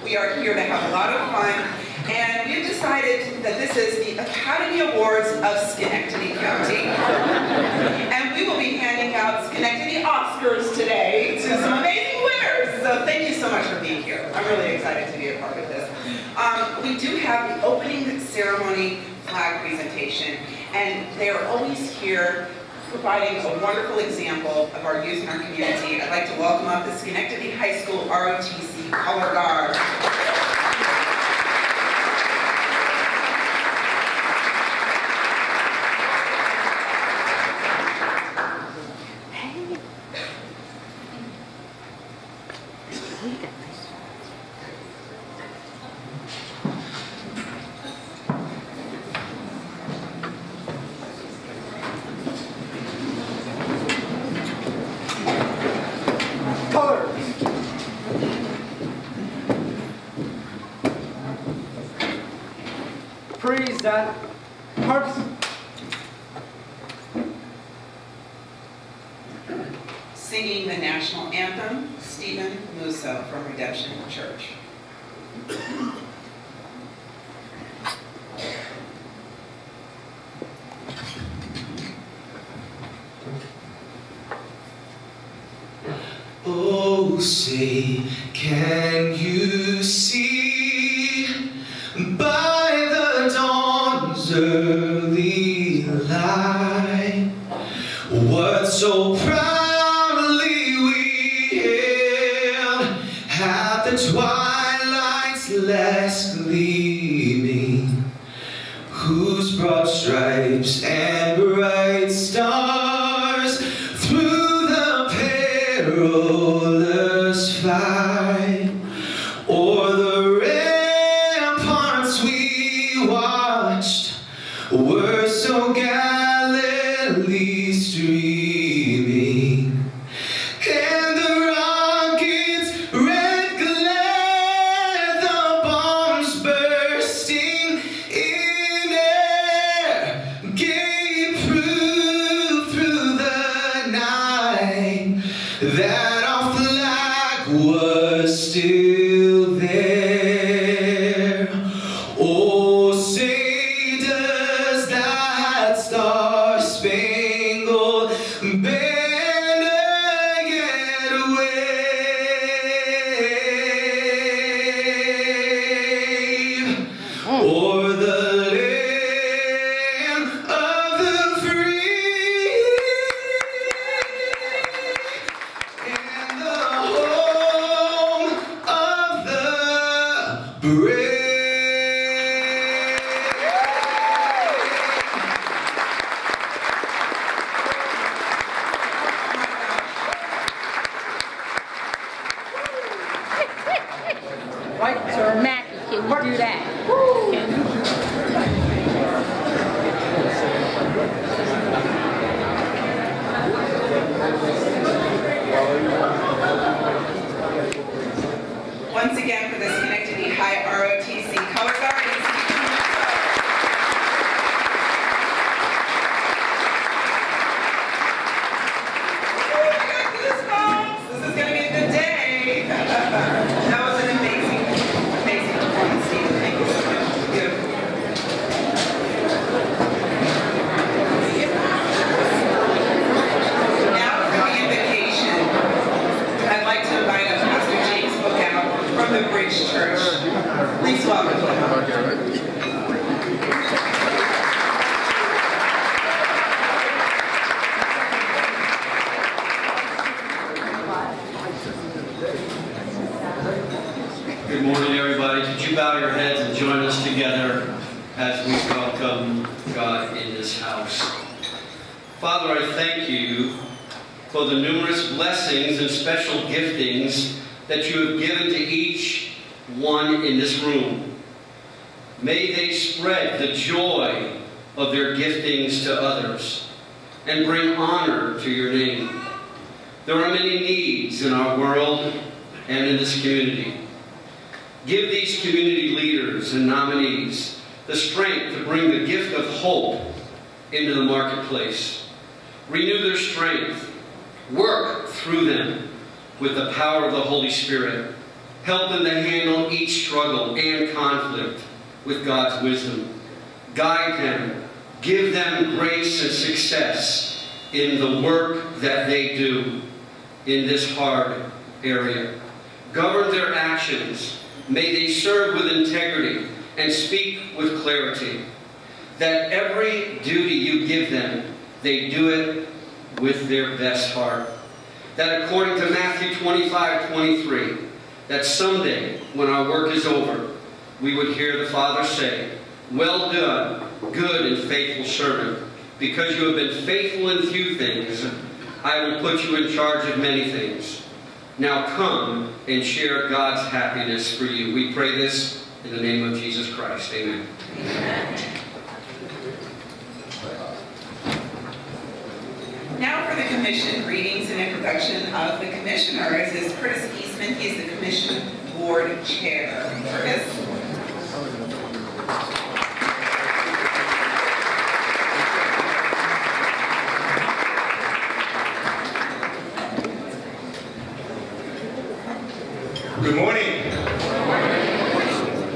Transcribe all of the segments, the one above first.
We are here to have a lot of fun, and we've decided that this is the Academy Awards of Schenectady County. And we will be handing out Schenectady Oscars today to some amazing winners. So thank you so much for being here. I'm really excited to be a part of this. We do have the opening ceremony flag presentation, and they are always here providing a wonderful example of our youth in our community. I'd like to welcome up the Schenectady High School ROTC Color Guard. Present. Harps. Singing the national anthem, Stephen Musso from Redemption Church. Oh, say, can you see by the dawn's early light what so proudly we hailed at the twilight's last gleaming, whose broad stripes and bright stars through the perilous fight o'er the ramparts we watched were so gallantly streaming, and the rocket's red glare, the bombs bursting in air, gave proof through the night that our flag was still there. Oh, say does that star-spangled banner yet wave o'er the land of the free and the home of the brave. Right, sir. Mackie, can you do that? Can you? Once again for the Schenectady High ROTC Color Guard. I got goosebumps. This is going to be a good day. That was an amazing performance, Steve. Thank you so much. Beautiful. Now for the invocation, I'd like to invite up Pastor James Bookout from the Bridge Church. Please welcome him. Good morning, everybody. Could you bow your heads and join us together as we welcome God in this house? Father, I thank you for the numerous blessings and special giftings that you have given to each one in this room. May they spread the joy of their giftings to others and bring honor to your name. There are many needs in our world and in this community. Give these community leaders and nominees the strength to bring the gift of hope into the marketplace. Renew their strength. Work through them with the power of the Holy Spirit. Help them to handle each struggle and conflict with God's wisdom. Guide them. Give them grace and success in the work that they do in this hard area. Govern their actions. May they serve with integrity and speak with clarity. That every duty you give them, they do it with their best heart. That according to Matthew 25:23, that someday when our work is over, we would hear the Father say, "Well done, good and faithful servant. Because you have been faithful in few things, I will put you in charge of many things. Now come and share God's happiness for you." We pray this in the name of Jesus Christ. Amen. Now for the commission greetings and introduction of the commissioners is Curtis Eastman. He is the commission board chair. Curtis. Good morning.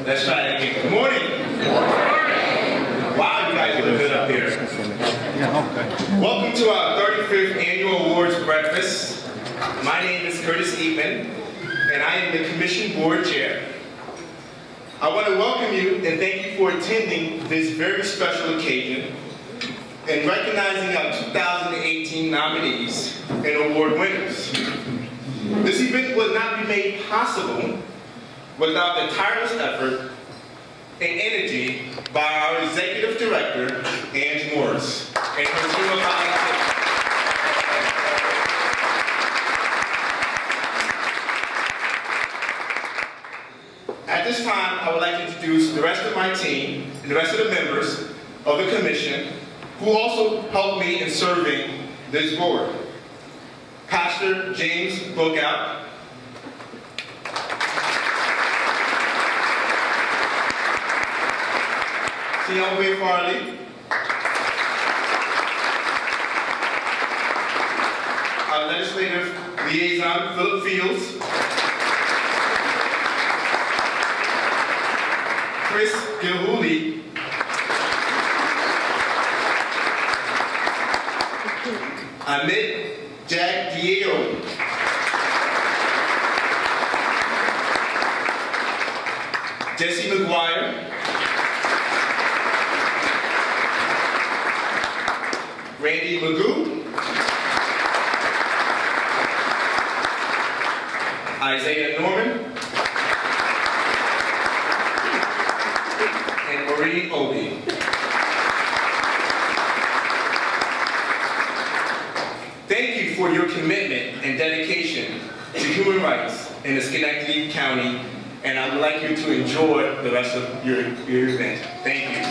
Let's try that again. Good morning. Wow, you guys look good up here. Welcome to our 35th annual awards breakfast. My name is Curtis Eatman, and I am the commission board chair. I want to welcome you and thank you for attending this very special occasion and recognizing our 2018 nominees and award winners. This event would not be made possible without the tireless effort and energy by our Executive Director, Ange Morris, and her team of volunteers. At this time, I would like to introduce the rest of my team and the rest of the members of the commission who also helped me in serving this board. Pastor James Bookout, Sion Farley, our legislative liaison, Philip Fields, Chris Gilhooly, Amit Jack Diego, Jesse McGuire, Randy Magoo, Isaiah Norman, and Marie Obi. Thank you for your commitment and dedication to human rights in the Schenectady County, and I would like you to enjoy the rest of your event. Thank you.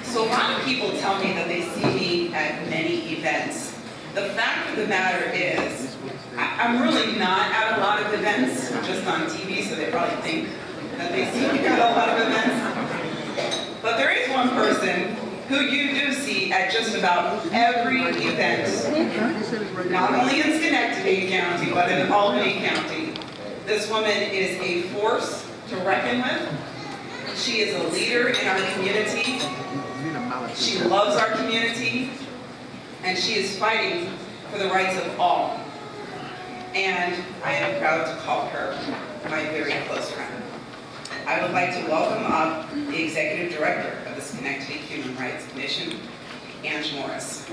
So a lot of people tell me that they see me at many events. The fact of the matter is, I'm really not at a lot of events, just on TV, so they probably think that they see me at a lot of events. But there is one person who you do see at just about every event, not only in Schenectady County, but in Albany County. This woman is a force to reckon with. She is a leader in our community. She loves our community, and she is fighting for the rights of all. And I am proud to call her my very close friend. I would like to welcome up the Executive Director of the Schenectady Human Rights Commission, Ange Morris.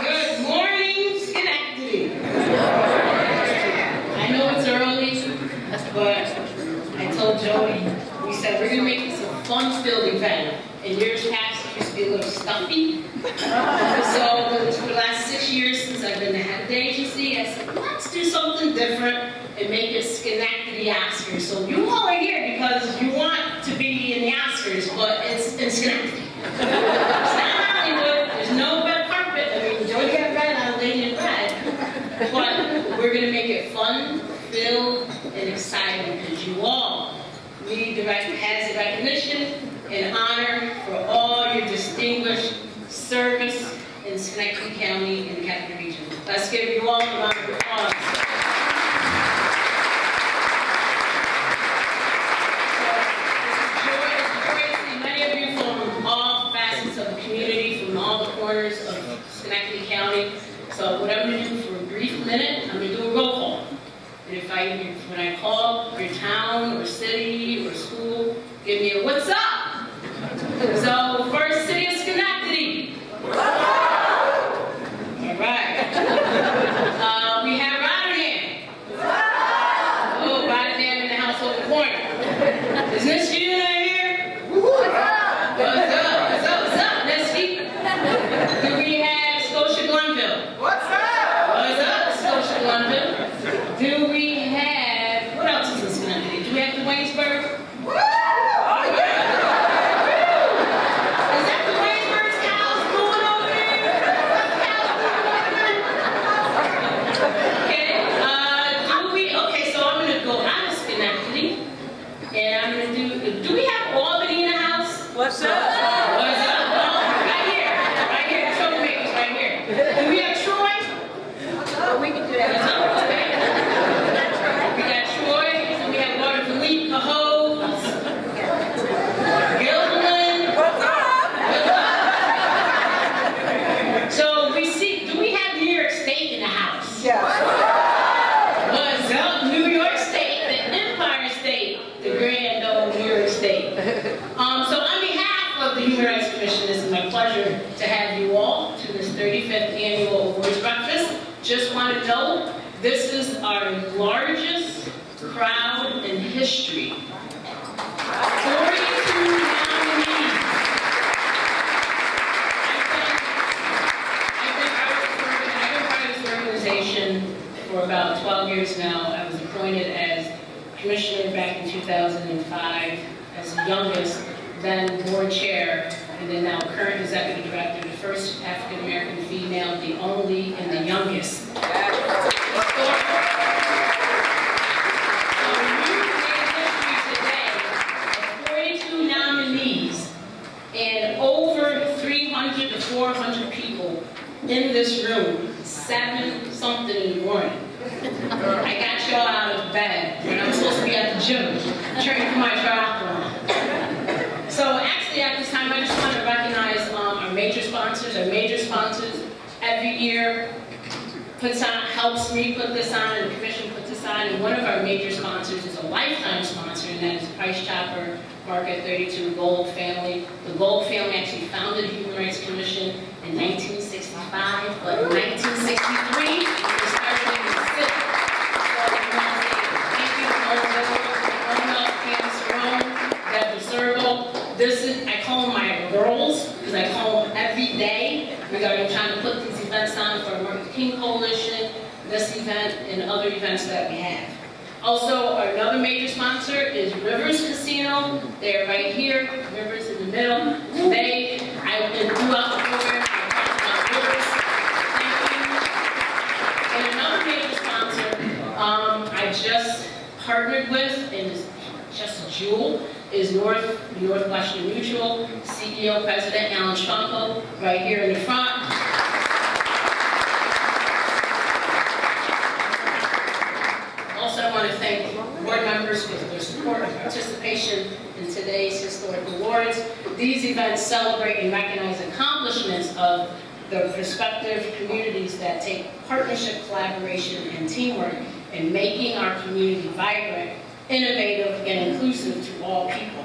Good morning, Schenectady. I know it's early, but I told Joey, we said we're gonna make this a fun-filled event. In years past, it used to be a little stuffy. So for the last 6 years since I've been the head of the agency, I said, let's do something different and make it Schenectady Oscars. So you all are here because you want to be in the Oscars, but it's in Schenectady. It's not Hollywood. There's no red carpet. I mean, Joey got red has recognition and honor for all your distinguished service in Schenectady County and the Capital Region. Let's give you all a round of applause. It's a joy to see many of you from all facets of the community, from all the corners of Schenectady County. So what I'm going to do for a brief minute, I'm going to do a roll call. And when I call your town or city or school, give me a what's up. So first, City of Schenectady. All right. We have Rotterdam. Oh, Rotterdam in the house over the corner. Is this you right here? What's up? What's up, Nessie? Do we have Scotia Glenville? What's up, Scotia Glenville? Do we have, what else is in Schenectady? Do we have the Waynesburg? Is that the Waynesburg's cows going over there? Okay, so I'm gonna go out of Schenectady, and I'm gonna do we have Albany in the house? What's up? Oh, right here, troublemakers right here. Do we have Troy? We can do that. Okay. We got Troy, and we have Waterville, Cahoes, Gilman. So we see, do we have New York State in the house? What's up, New York State, the Empire State, the grand old New York State. So on behalf of the Human Rights Commission, it's my pleasure to have you all to this 35th annual awards breakfast. Just want to know, this is our largest crowd in history. 42 nominees. I've been part of this organization for about 12 years now. I was appointed as commissioner back in 2005, as the youngest, then board chair, and then now current executive director, the first African-American female, the only, and the youngest. And over 300 to 400 people in this room, 7-something in the morning. I got y'all out of bed when I'm supposed to be at the gym, training for my triathlon. So actually at this time, I just want to recognize our major sponsors. Our major sponsors every year helps me put this on, and the commission puts this on. And one of our major sponsors is a lifetime sponsor, and that is Price Chopper Market 32 Gold Family. The Gold family actually founded the Human Rights Commission in 1965, but in 1963, we started in the city. So I want to say thank you to Mona, Candace Jerome, Deborah Servo. This is, I call them my girls, because I call them every day regarding trying to put these events on for Martin Luther King Coalition, this event, and other events that we have. Also, another major sponsor is Rivers Casino. They're right here, Rivers in the middle. I've been throughout the program, I talked about Rivers. Thank you. And another major sponsor I just partnered with, and is just a jewel, is Northwestern Mutual, CEO, President Alan Schunkel, right here in the front. Also, I want to thank board members for their support and participation in today's historic awards. These events celebrate and recognize accomplishments of the prospective communities that take partnership, collaboration, and teamwork in making our community vibrant, innovative, and inclusive to all people.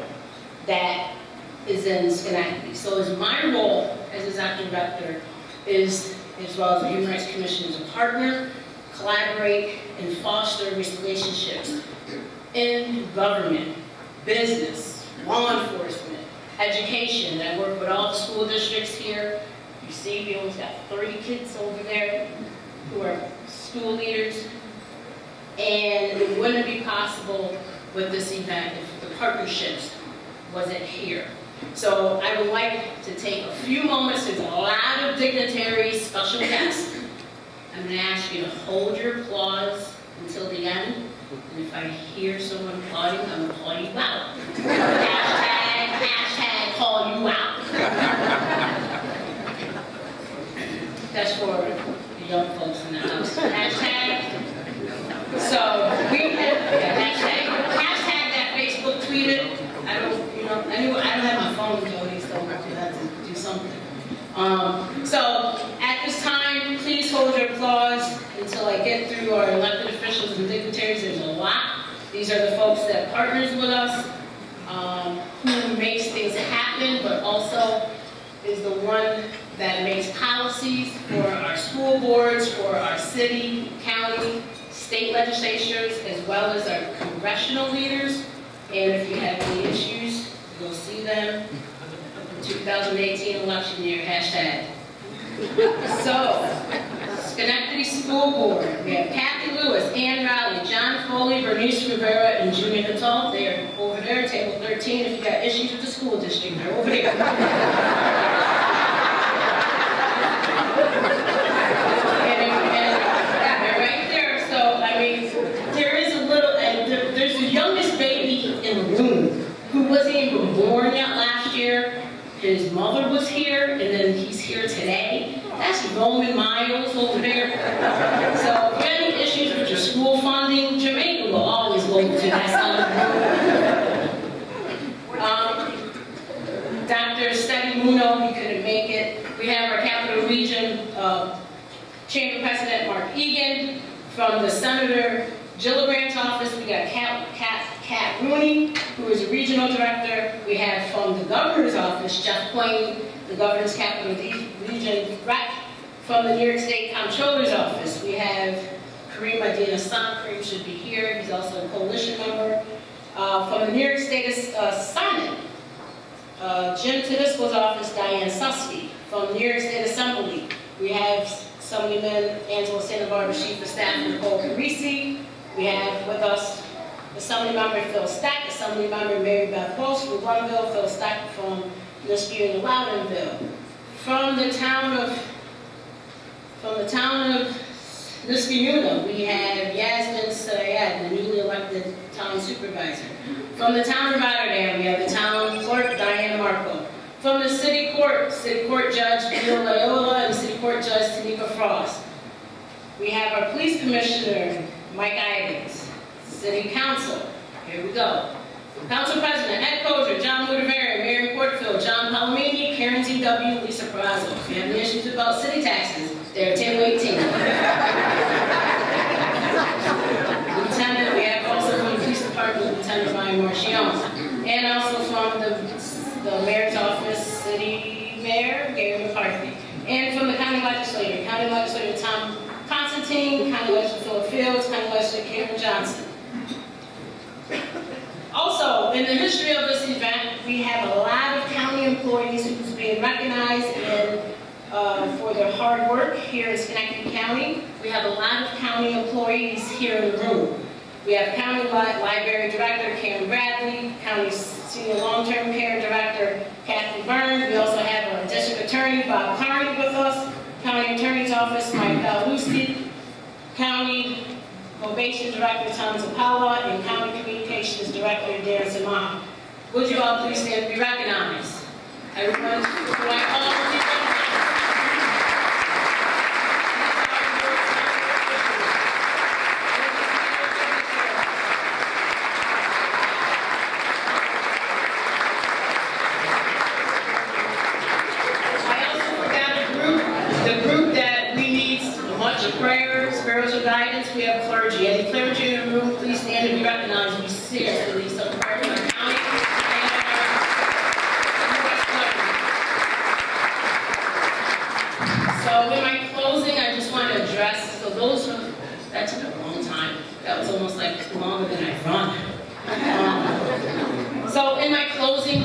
That is in Schenectady. So as my role as executive director is, as well as the Human Rights Commission, as a partner, collaborate, and foster relationships in government, business, law enforcement, education. I work with all the school districts here. You see, we almost got 30 kids over there who are school leaders. And it wouldn't be possible with this event if the partnerships wasn't here. So I would like to take a few moments. There's a lot of dignitaries, special guests. I'm going to ask you to hold your applause until the end. And if I hear someone applauding, I'm going to applaud you out. I don't have my phone, Jody, so I have to do something. So at this time, please hold your applause until I get through our elected officials and dignitaries. There's a lot. These are the folks that partners with us, who makes things happen, but also is the one that makes policies for our school boards, for our city, county, state legislatures, as well as our congressional leaders. And if you have any issues, you'll see them. 2018 election year, hashtag. So, Schenectady School Board, we have Kathy Lewis, Ann Rowley, John Foley, Bernice Rivera, and Junior Natal. They're over there, table 13. If you got issues with the school district, they're over there. And they're right there. So, I mean, there is a little, and there's the youngest baby in the room who wasn't even born yet last year. His mother was here, and then he's here today. That's Roman Miles over there. So if you have any issues with your school funding, Jamaica will always go to that side of the room. Dr. Steady Muno, he couldn't make it. We have our Capital Region Chamber President Mark Egan. From the Senator Gillibrand's office, we got Kat Rooney, who is a regional director. We have from the governor's office, Jeff Quain, the governor's capital region rep. From the New York State Comptroller's office, we have Kareem Adina-San. Kareem should be here. He's also a coalition member. From the New York State Senate, Jim Tedisco's office, Diane Susky. From the New York State Assembly, we have Assemblyman Angela Santa Barbara Chief of Staff Nicole Carisi. We have with us Assemblymember Phil Stack, Assemblymember Mary Beth Walsh from Grunville, Phil Stack from Niskayuna and Loudonville. From the town of Niskayuna, we have Yasmin Sayed, the newly elected town supervisor. From the town of Rotterdam, we have the town clerk, Diane Marco. From the City Court Judge Bill Loyola and City Court Judge Tanika Frost. We have our Police Commissioner, Mike Ivins. City Council, here we go. Council President, Ed Kozer, John Woodavary, Marion Portfield, John Palomini, Karen T.W., Lisa Perazzo. If you have any issues about city taxes, they're 10-18. Lieutenant, we have also from the Police Department, Lieutenant Ryan Marchione. And also from the Mayor's Office, City Mayor, Gary McCarthy. And from the County Legislator Tom Constantine, County Legislator Philip Fields, County Legislator Karen Johnson. Also, in the history of this event, we have a lot of county employees who's being recognized for their hard work here in Schenectady County. We have a lot of county employees here in the room. We have County Library Director Karen Bradley, County Senior Long-Term Care Director Kathy Byrne. We also have our District Attorney Bob Carney with us, County Attorney's Office Mike Paluski, County Probation Director Tom Zapala, and County Communications Director Darren Samaha. Would you all please stand and be recognized? Everyone, would I all be recognized? Spiritual guidance, we have clergy. Any clergy in the room, please stand and be recognized. We seriously need some prayer in our county and our So in my closing, I just want to address, that took a long time. That was almost like longer than I've run. So in my closing,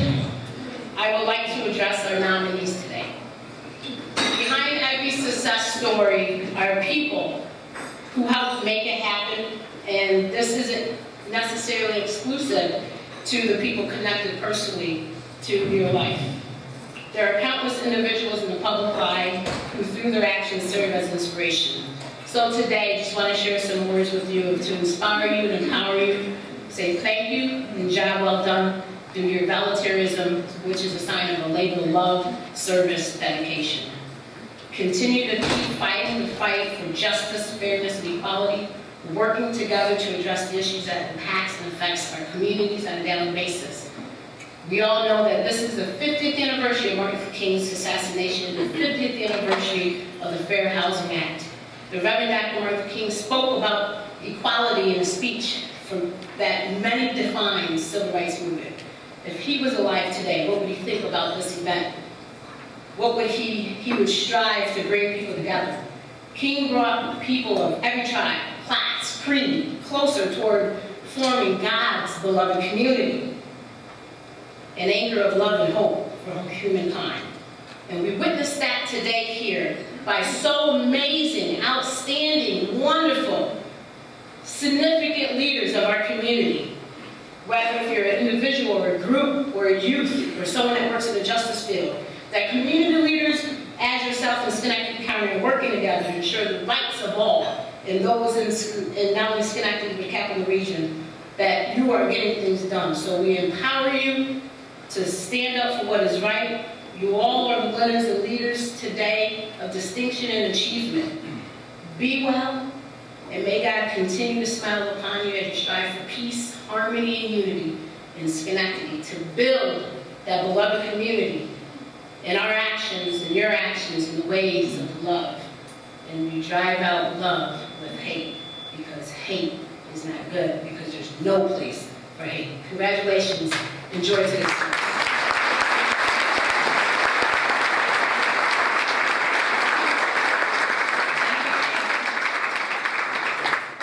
I would like to address our nominees today. Behind every success story are people who helped make it happen, and this isn't necessarily exclusive to the people connected personally to your life. There are countless individuals in the public eye who through their actions serve as inspiration. So today, I just want to share some words with you to inspire you and empower you, say thank you and job well done through your volunteerism, which is a sign of a labor of love, service, dedication. Continue to keep fighting the fight for justice, fairness, and equality, working together to address the issues that impacts and affects our communities on a daily basis. We all know that this is the 50th anniversary of Martin Luther King's assassination and the 50th anniversary of the Fair Housing Act. The Reverend Dr. Martin Luther King spoke about equality in a speech that many define civil rights movement. If he was alive today, what would he think about this event? What would he would strive to bring people together. King brought people of every tribe, class, creed, closer toward forming God's beloved community, an anchor of love and hope for humankind. And we witnessed that today here by so amazing, outstanding, wonderful, significant leaders of our community. Whether if you're an individual or a group or a youth or someone that works in the justice field, that community leaders, as yourself in Schenectady County, are working together to ensure the rights of all, and those in not only Schenectady but the capital region, that you are getting things done. So we empower you to stand up for what is right. You all are winners and leaders today of distinction and achievement. Be well, and may God continue to smile upon you as you strive for peace, harmony, and unity in Schenectady to build that beloved community in our actions and your actions in the ways of love. And we drive out love with hate, because hate is not good, because there's no place for hate. Congratulations. Enjoy today's service.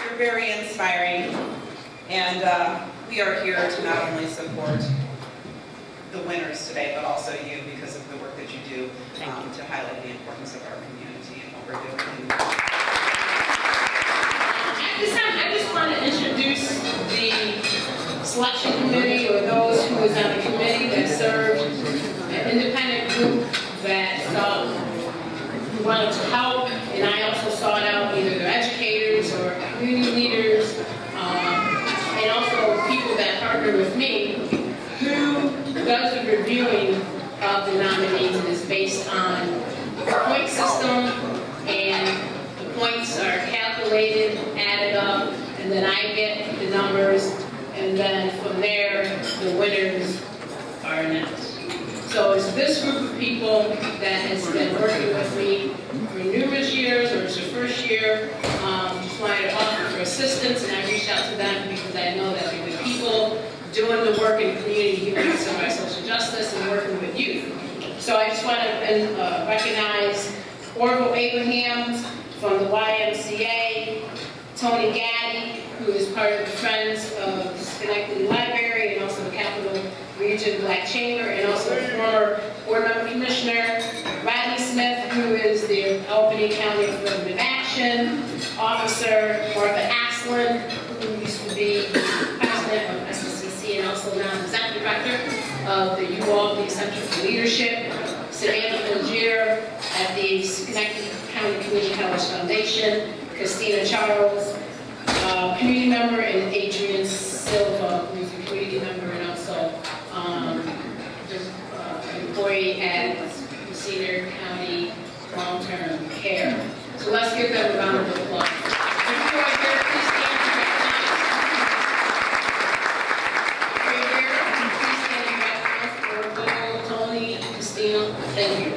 You're very inspiring, and we are here to not only support the winners today, but also you, because of the work that you do to highlight the importance of our community and what we're doing. At this time, I just want to introduce the selection committee, or those who was on the committee that served, an independent group that who wanted to help, and I also sought out either their educators or community leaders, and also people that partner with me, who does the reviewing of the nominees, and is based on the point system, and the points are calculated, added up, and then I get the numbers, and then from there, the winners are announced. So it's this group of people that has been working with me for numerous years, or it's their first year. Just wanted to offer for assistance, and I reached out to them because I know that they're good people doing the work in community human rights and social justice and working with youth. So I just want to recognize Orville Abraham from the YMCA, Tony Gaddy, who is part of the Friends of Schenectady Library, and also the Capital Region Black Chamber, and also former board member commissioner, Rodney Smith, who is the Albany County Affirmative Action officer, Martha Aslan, who used to be president of SSCC and also now executive director of the UALD Center for Leadership, Samantha Fangier at the Schenectady County Community College Foundation, Christina Charles, community member, and Adrian Silva, who's a community member and also employee at Cedar County Long-Term Care. So let's give them a round of applause. If you are here, please stand and recognize. If you're here, please stand and recognize for Bill, Tony, and Christina. Thank you.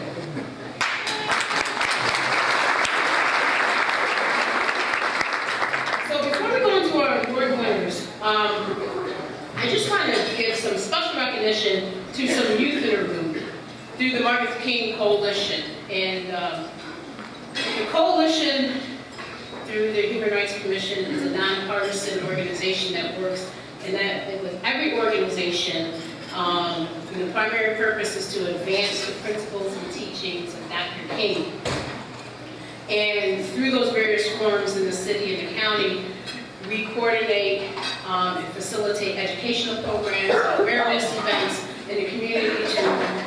So before we go into our award winners, I just want to give some special recognition to some youth in our group through the Martin Luther King Coalition. And the coalition, through the Human Rights Commission, is a nonpartisan organization that works, and that with every organization, the primary purpose is to advance the principles and teachings of Dr. King. And through those various forums in the city and the county, we coordinate and facilitate educational programs, awareness events in the community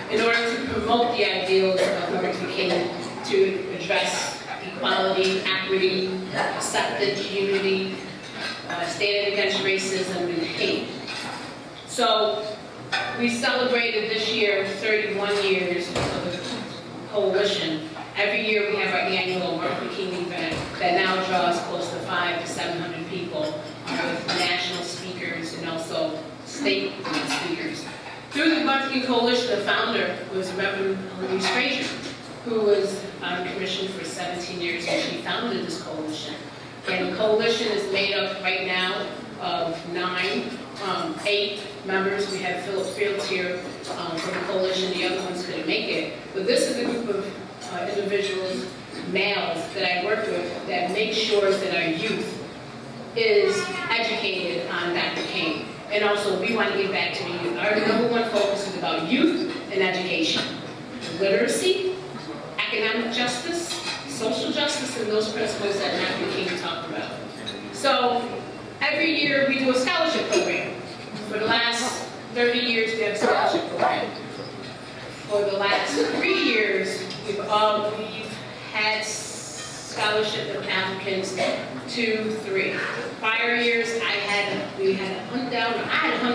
in order to promote the ideals of Martin Luther King to address equality, equity, acceptance, unity, standing against racism and hate. So we celebrated this year 31 years of the coalition. Every year we have our annual Martin Luther King event that now draws close to 500 to 700 people with national speakers and also state speakers. Through the Marketing Coalition, the founder was Reverend Louise Frazier, who was on commission for 17 years, and she founded this coalition. And the coalition is made up right now of 8 members. We have Philip Fields here from the coalition. The other ones couldn't make it. But this is a group of individuals, males, that I work with that make sure that our youth is educated on Dr. King. And also, we want to give back to the youth. Our number one focus is about youth and education. Literacy, economic justice, social justice, and those principles that Dr. King talked about. So, every year we do a scholarship program. For the last 30 years, we have a scholarship program. For the last 3 years, we've had scholarship applicants 2, 3. Prior years, I had to hunt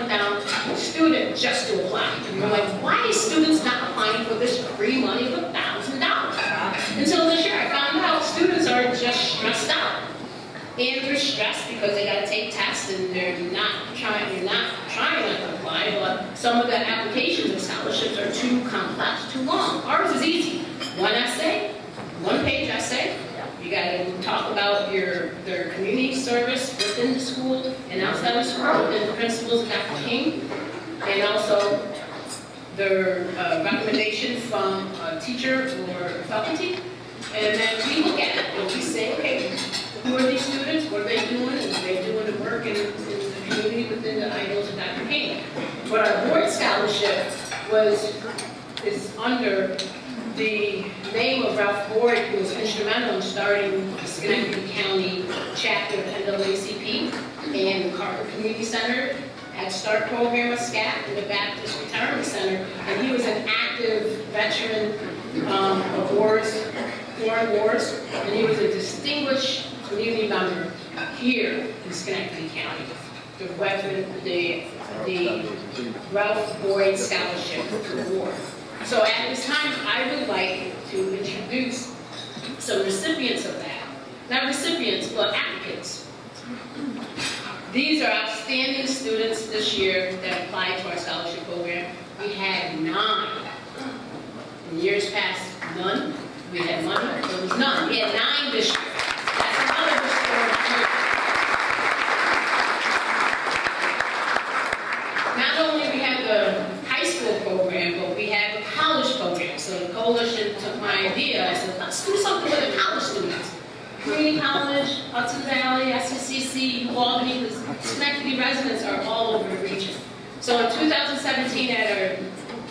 down a student just to apply. And we're like, why are students not applying for this free money of $1,000? Until this year, I found out students are just stressed out. And they're stressed because they got to take tests and they're not trying not to apply, but some of the applications of scholarships are too complex, too long. Ours is easy. One essay, 1-page essay. You got to talk about their community service within the school and outside of school, and the principles of Dr. King, and also their recommendation from a teacher or faculty. And then we look at it and we say, okay, who are these students? What are they doing? And they're doing the work in the community within the ideals of Dr. King. But our board scholarship is under the name of Ralph Boyd, who was instrumental in starting the Schenectady County chapter of NAACP and the Carver Community Center, Head Start program of SCAP, and the Baptist Retirement Center. And he was an active veteran of wars, foreign wars, and he was a distinguished community member here in Schenectady County. The Ralph Boyd Scholarship Award. So at this time, I would like to introduce some recipients of that. Not recipients, but applicants. These are outstanding students this year that applied to our scholarship program. We had 9. In years past, none. We had 1, there was none. We had 9 this year. That's another historic year. Not only we have the high school program, but we have the college program. So the coalition took my idea. I said, let's do something with the college students. Community College, Hudson Valley, SCCC, Albany, the Schenectady residents are all over the region. So in 2017, at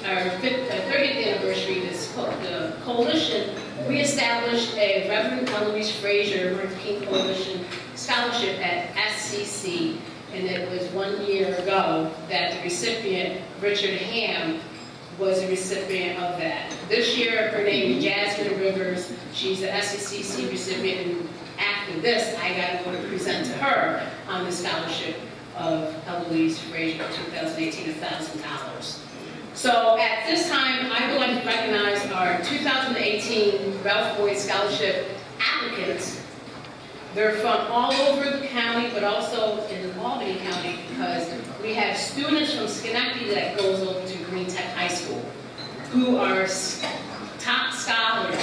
our 30th anniversary, the coalition, we established a Reverend Louise Frazier Martin King Coalition scholarship at SCC, and it was 1 year ago that the recipient, Richard Ham, was a recipient of that. This year, her name is Jasmine Rivers. She's an SCCC recipient, and after this, I got to go to present to her on the scholarship of Eloise Frazier, 2018, $1,000. So at this time, I would like to recognize our 2018 Ralph Boyd Scholarship applicants. They're from all over the county, but also in Albany County, because we have students from Schenectady that goes over to Green Tech High School, who are top scholars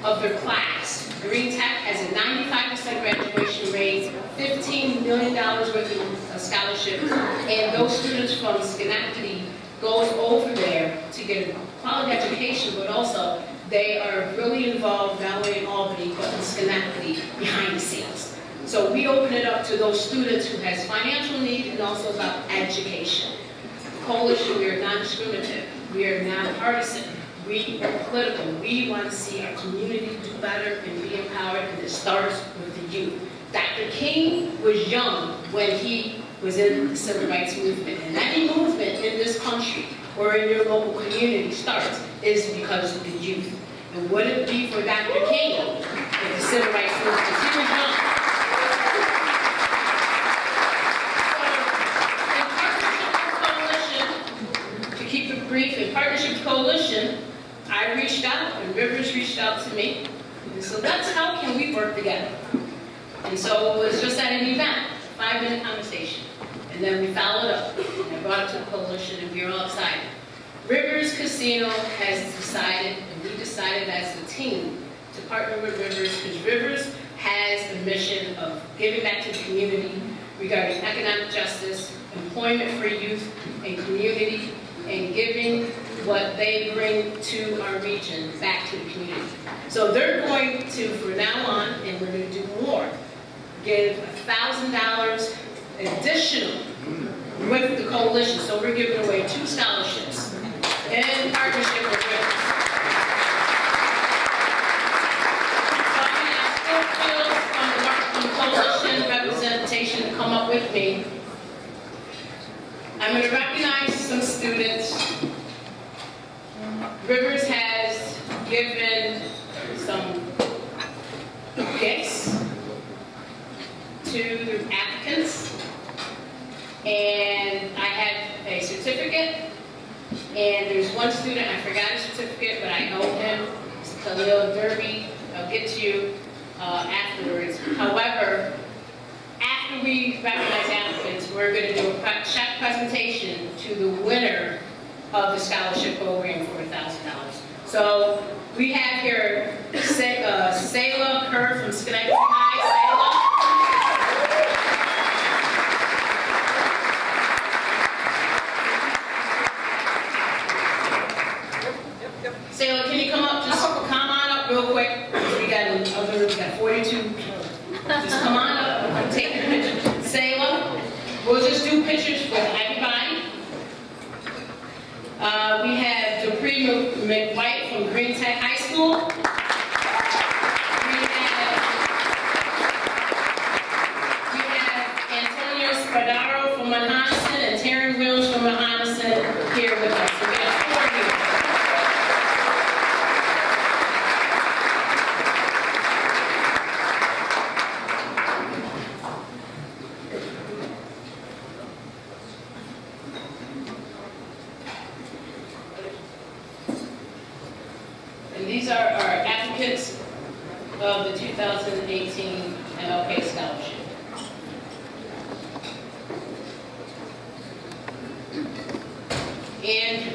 of their class. Green Tech has a 95% graduation rate, $15 million worth of scholarship, and those students from Schenectady goes over there to get a quality education, but also they are really involved not only in Albany, but in Schenectady behind the scenes. So we open it up to those students who has financial need and also about education. Coalition, we are non-discriminative. We are non-partisan. We are political. We want to see our community do better and be empowered, and it starts with the youth. Dr. King was young when he was in the civil rights movement, and any movement in this country or in your local community starts is because of the youth. And would it be for Dr. King if the civil rights movement, he was young. Keep it brief, in partnership with Coalition, I reached out and Rivers reached out to me. And so that's how can we work together. And so it was just at an event, a 5-minute conversation. And then we followed up, and I brought it to the coalition, and we were all excited. Rivers Casino has decided, and we decided as a team, to partner with Rivers, because Rivers has a mission of giving back to the community regarding economic justice, employment for youth and community, and giving what they bring to our region back to the community. So they're going to, from now on, and we're going to do more, give $1,000 additional with the coalition. So we're giving away 2 scholarships in partnership with Rivers. So I'm going to ask Phil Fields from the coalition representation to come up with me. I'm going to recognize some students. Rivers has given some gifts to the applicants, and I have a certificate, and there's one student, I forgot his certificate, but I know him, it's Khalil Derby. I'll get to you afterwards. However, after we recognize applicants, we're going to do a check presentation to the winner of the scholarship program for $1,000. So we have here Sayla Kerr from Schenectady High. Sayla, can you come up? Just come on up real quick. We got 42. Just come on up and take your picture. Sayla, we'll just do pictures with everybody. We have Dupree McWhite from Green Tech High School. We have Antonio Spadaro from Monthonason and Taryn Wills from Monthonason here with us. So we have 4 here. And these are our applicants of the 2018 MLK Scholarship. And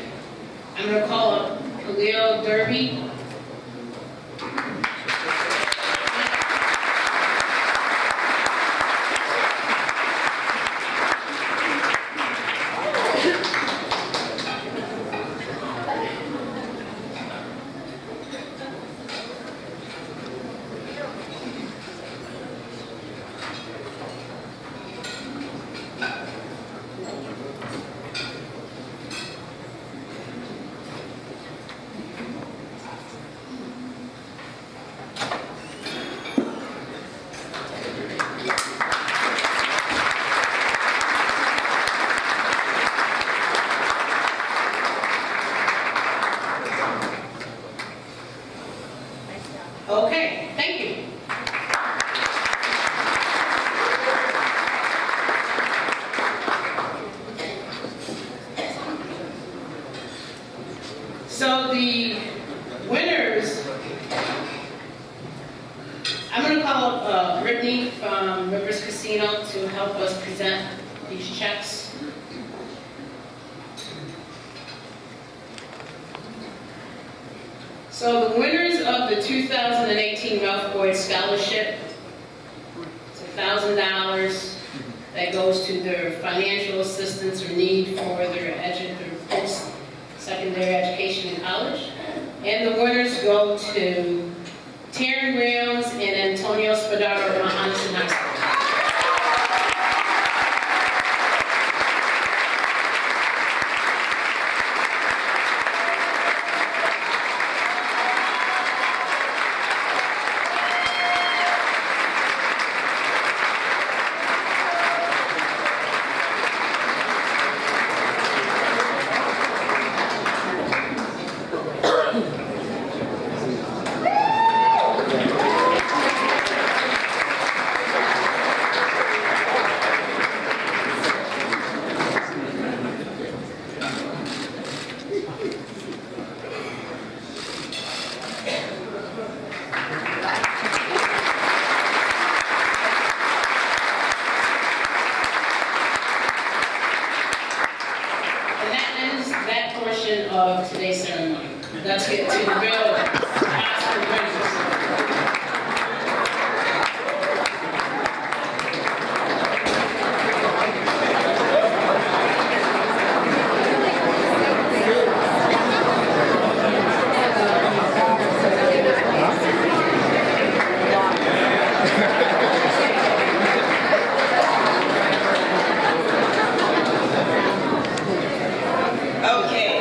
I'm going to call up Khalil Derby. Okay, thank you. So the winners, I'm going to call up Brittany from Rivers Casino to help us present these checks. So the winners of the 2018 Ralph Boyd Scholarship, it's $1,000 that goes to their financial assistance or need for their post-secondary education in college. And the winners go to Taryn Williams and Antonio Spadaro from Monthonason High School. part of today's ceremony. Let's get to the real Oscar winners. Okay,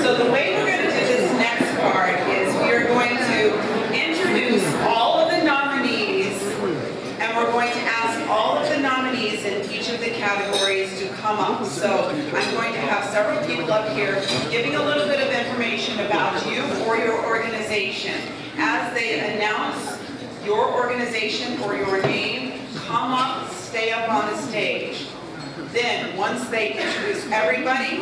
so the way we're going to do this next part is we are going to introduce all of the nominees, and we're going to ask all of the nominees in each of the categories to come up. So I'm going to have several people up here giving a little bit of information about you or your organization. As they announce your organization or your name, come up, stay up on the stage. Then, once they introduce everybody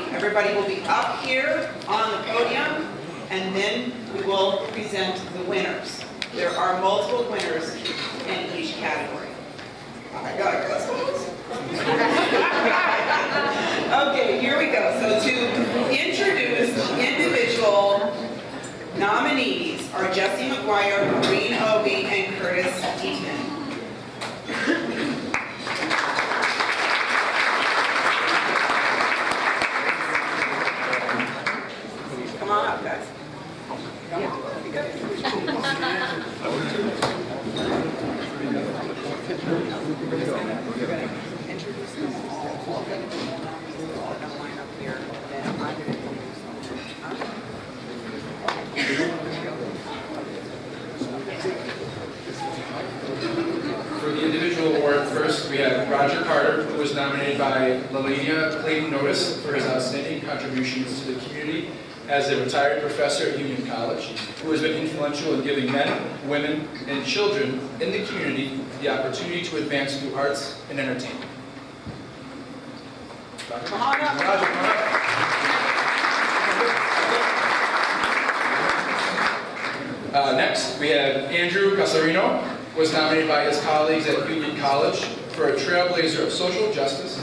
will be up here on the podium, and then we will present the winners. There are multiple winners in each category. I got it. Okay, here we go. So to introduce the individual nominees are Jesse McGuire, Maureen Obie, and Curtis Eatman. Come on up, guys. Introduce them all. They're all gonna line up here, then I'm gonna introduce For the individual award, first we have Roger Carter, who was nominated by Lelania Clayton Notice for his outstanding contributions to the community as a retired professor at Union College, who has been influential in giving men, women, and children in the community the opportunity to advance through arts and entertainment. Come on up. Roger, come on up. Next, we have Andrew Casarino, was nominated by his colleagues at Union College for a trailblazer of social justice,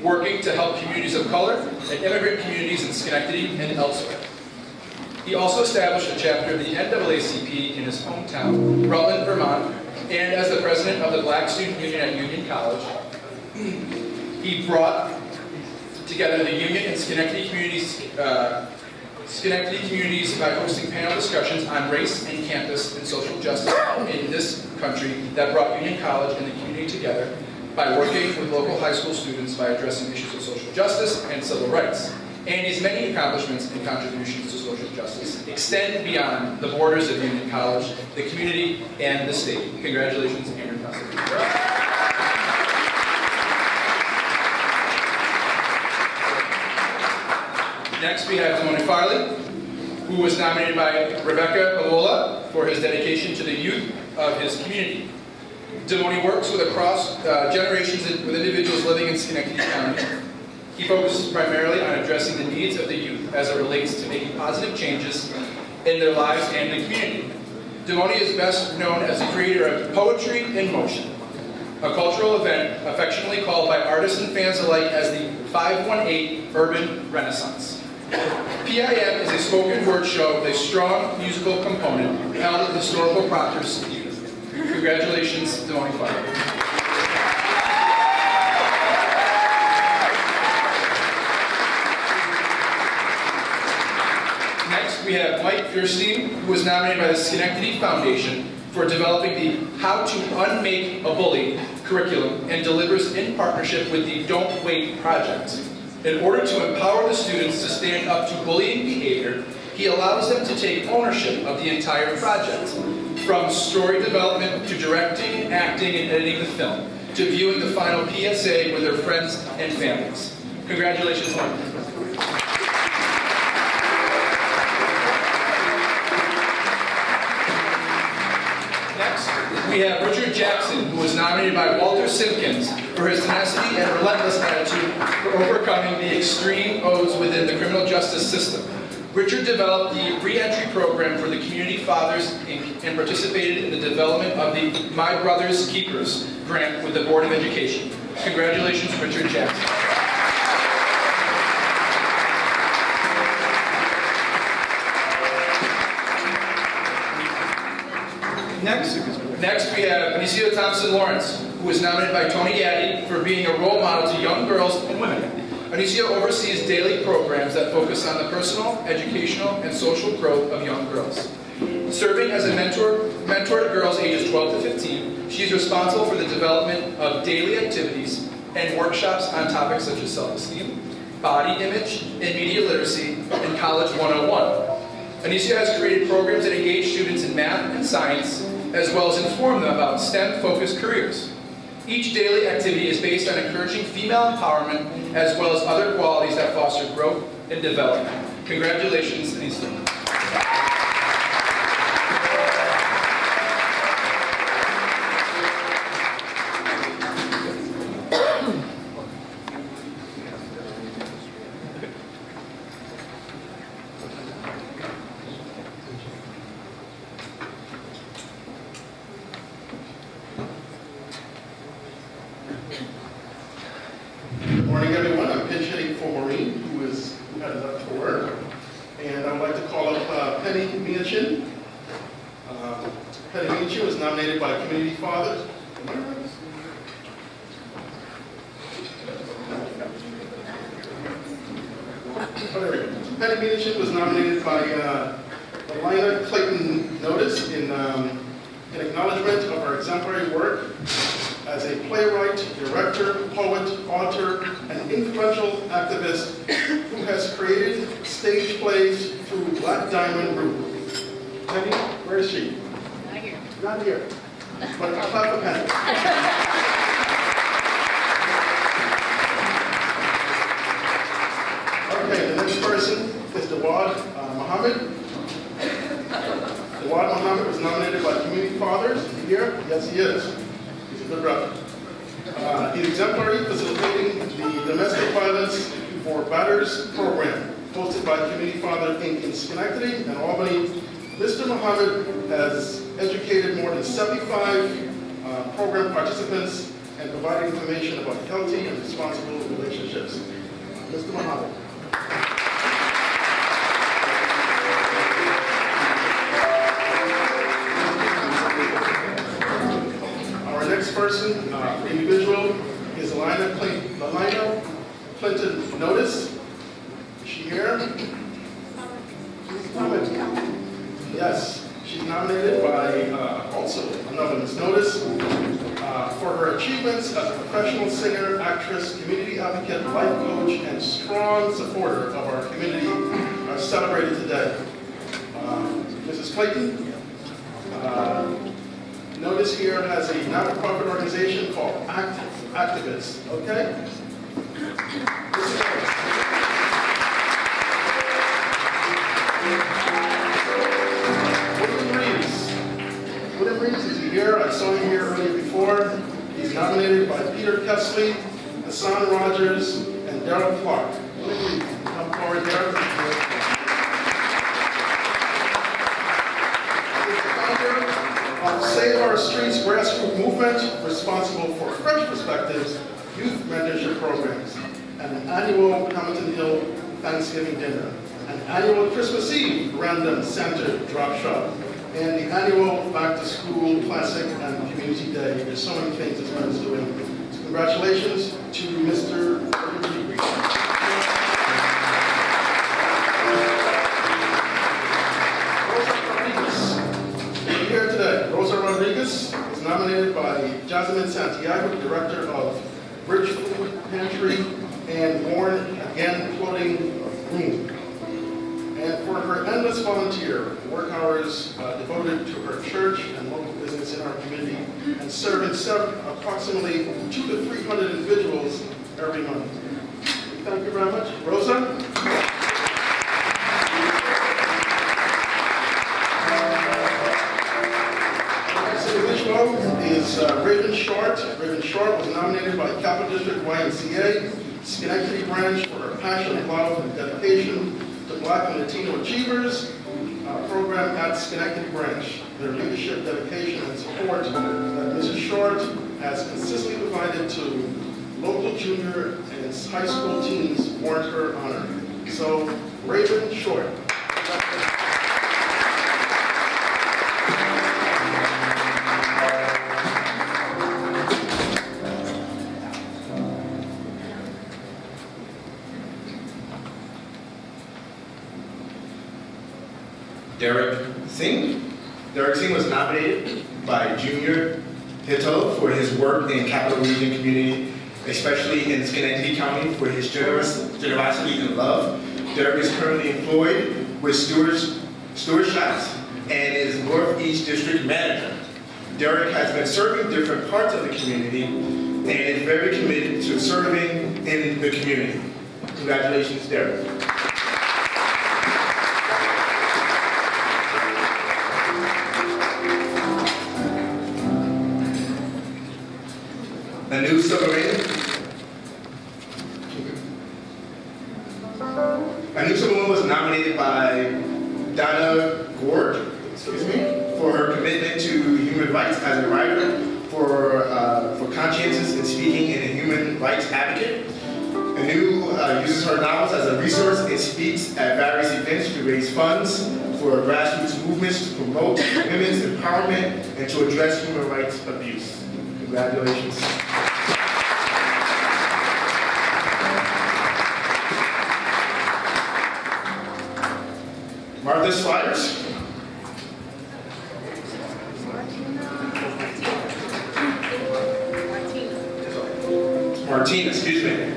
working to help communities of color and immigrant communities in Schenectady and elsewhere. He also established a chapter of the NAACP in his hometown, Rutland, Vermont, and as the president of the Black Student Union at Union College, he brought together the Union and Schenectady communities by hosting panel discussions on race and campus and social justice in this country that brought Union College and the community together by working with local high school students by addressing issues of social justice and civil rights. Andy's many accomplishments and contributions to social justice extend beyond the borders of Union College, the community, and the state. Congratulations, Andrew Casarino. Next, we have Damoni Farley, who was nominated by Rebecca Pavola for his dedication to the youth of his community. Damoni works with across generations with individuals living in Schenectady County. He focuses primarily on addressing the needs of the youth as it relates to making positive changes in their lives and the community. Damoni is best known as the creator of Poetry in Motion, a cultural event affectionately called by artists and fans alike as the 518 Urban Renaissance. PIM is a spoken word show with a strong musical component held at the historical Proctor's Theater. Congratulations, Damoni Farley. Next, we have Mike Fierstein, who was nominated by the Schenectady Foundation for developing the How to Unmake a Bully curriculum and delivers in partnership with the Don't Wait Project. In order to empower the students to stand up to bullying behavior, he allows them to take ownership of the entire project, from story development to directing, acting, and editing the film, to viewing the final PSA with their friends and families. Congratulations, Mike. We have Richard Jackson, who was nominated by Walter Simpkins for his tenacity and relentless attitude for overcoming the extreme odds within the criminal justice system. Richard developed the re-entry program for the Community Fathers Inc. and participated in the development of the My Brother's Keepers grant with the Board of Education. Congratulations, Richard Jackson. Next. Next, we have Anicia Thompson Lawrence, who was nominated by Tony Gaddy for being a role model to young girls and women. Anicia oversees daily programs that focus on the personal, educational, and social growth of young girls. Serving as a mentor to girls ages 12 to 15, she is responsible for the development of daily activities and workshops on topics such as self-esteem, body image, and media literacy, and College 101. Anicia has created programs that engage students in math and science, as well as inform them about STEM-focused careers. Each daily activity is based on encouraging female empowerment, as well as other qualities that foster growth and development. Congratulations, Anicia. Good morning, everyone. I'm pinch hitting for Maureen, who had left for work. And I would like to call up Penny Miachin. Penny Miachin was nominated by Community Fathers. Penny Miachin was nominated by Elina Clayton Notice in acknowledgement of her exemplary work as a playwright, director, poet, author, and influential activist who has created stage plays through Black Diamond Group. Penny, where is she? Not here. Not here. But a clap for Penny. Okay, the next person is Dawad Muhammad. Dawad Muhammad was nominated by Community Fathers. Is he here? Yes, he is. He's a good brother. He's exemplary facilitating the Domestic Violence for Batters program hosted by Community Father Inc. in Schenectady and Albany. Mr. Muhammad has educated more than 75 program participants and provided information about healthy and responsible relationships. Mr. Muhammad. Our next person, individual, is Elina Clinton Notice. Is she here? Yes, she's nominated by also another Ms. Notice for her achievements as a professional singer, actress, community advocate, life coach, and strong supporter of our community are celebrated today. Mrs. Clayton, Notice here has a not-for-profit organization called Activists, okay? William Reeves is here. I saw him here earlier before. He's nominated by Peter Kesley, Hassan Rogers, and Daryl Clark. William Reeves, come forward, Daryl. Save Our Streets grassroots movement, responsible for Fresh Perspectives, youth mentorship programs, and an annual Hamilton Hill Thanksgiving dinner, an annual Christmas Eve Random Center drop shop, and the annual Back to School Classic and Community Day. There's so many things this man is doing. So congratulations to Mr. Here today, Rosa Rodriguez is nominated by Jasmine Santiago, Director of Bridge Food Pantry and Born Again Clothing Room. And for her endless volunteer work hours devoted to her church and local business in our community and serving approximately 200 to 300 individuals every month. Thank you very much. Rosa? Is Raven Short. Raven Short was nominated by Capital District YMCA, Schenectady branch for her passion, love, and dedication to Black and Latino achievers program at Schenectady branch. Their leadership, dedication, and support that Mrs. Short has consistently provided to local junior and high school teens warrant her honor. So, Raven Short. Derek Singh. Derek Singh was nominated by Junior Hitto for his work in Capital Region community, especially in Schenectady County for his generosity and love. Derek is currently employed with Stewart Shops and is Northeast District Manager. Derek has been serving different parts of the community and is very committed to serving in the community. Congratulations, Derek. Anu Silverman. Anu Silverman was nominated by Donna Gord, for her commitment to human rights as a writer, for conscientious in speaking and a human rights advocate. Anu uses her novels as a resource and speaks at various events to raise funds for grassroots movements to promote women's empowerment and to address human rights abuse. Congratulations. Martha Sliders. Martina, excuse me.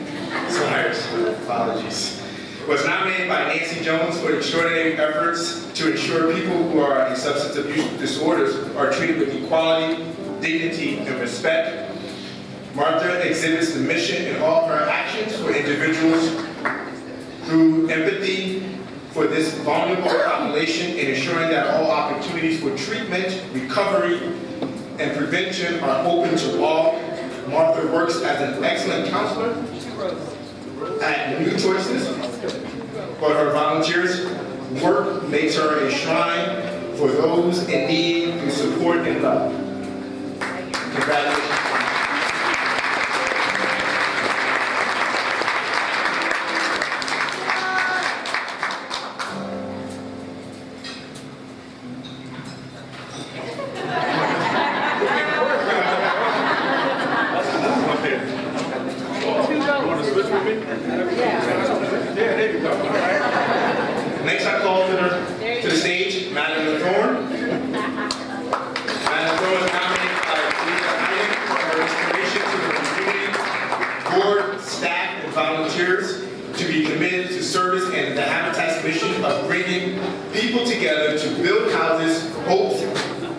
Sliders, apologies. Was nominated by Nancy Jones for extraordinary efforts to ensure people who are in substance abuse disorders are treated with equality, dignity, and respect. Martha exhibits the mission in all her actions for individuals through empathy for this vulnerable population and ensuring that all opportunities for treatment, recovery, and prevention are open to all. Martha works as an excellent counselor at New Choices, but her volunteers' work makes her a shrine for those in need through support and love. Congratulations. Next I call to the stage, Madeline Thorne. Madeline Thorne was nominated by Lisa Hyden for her inspiration to the community, board, staff, and volunteers to be committed to service and the Habitat's mission of bringing people together to build houses, hopes,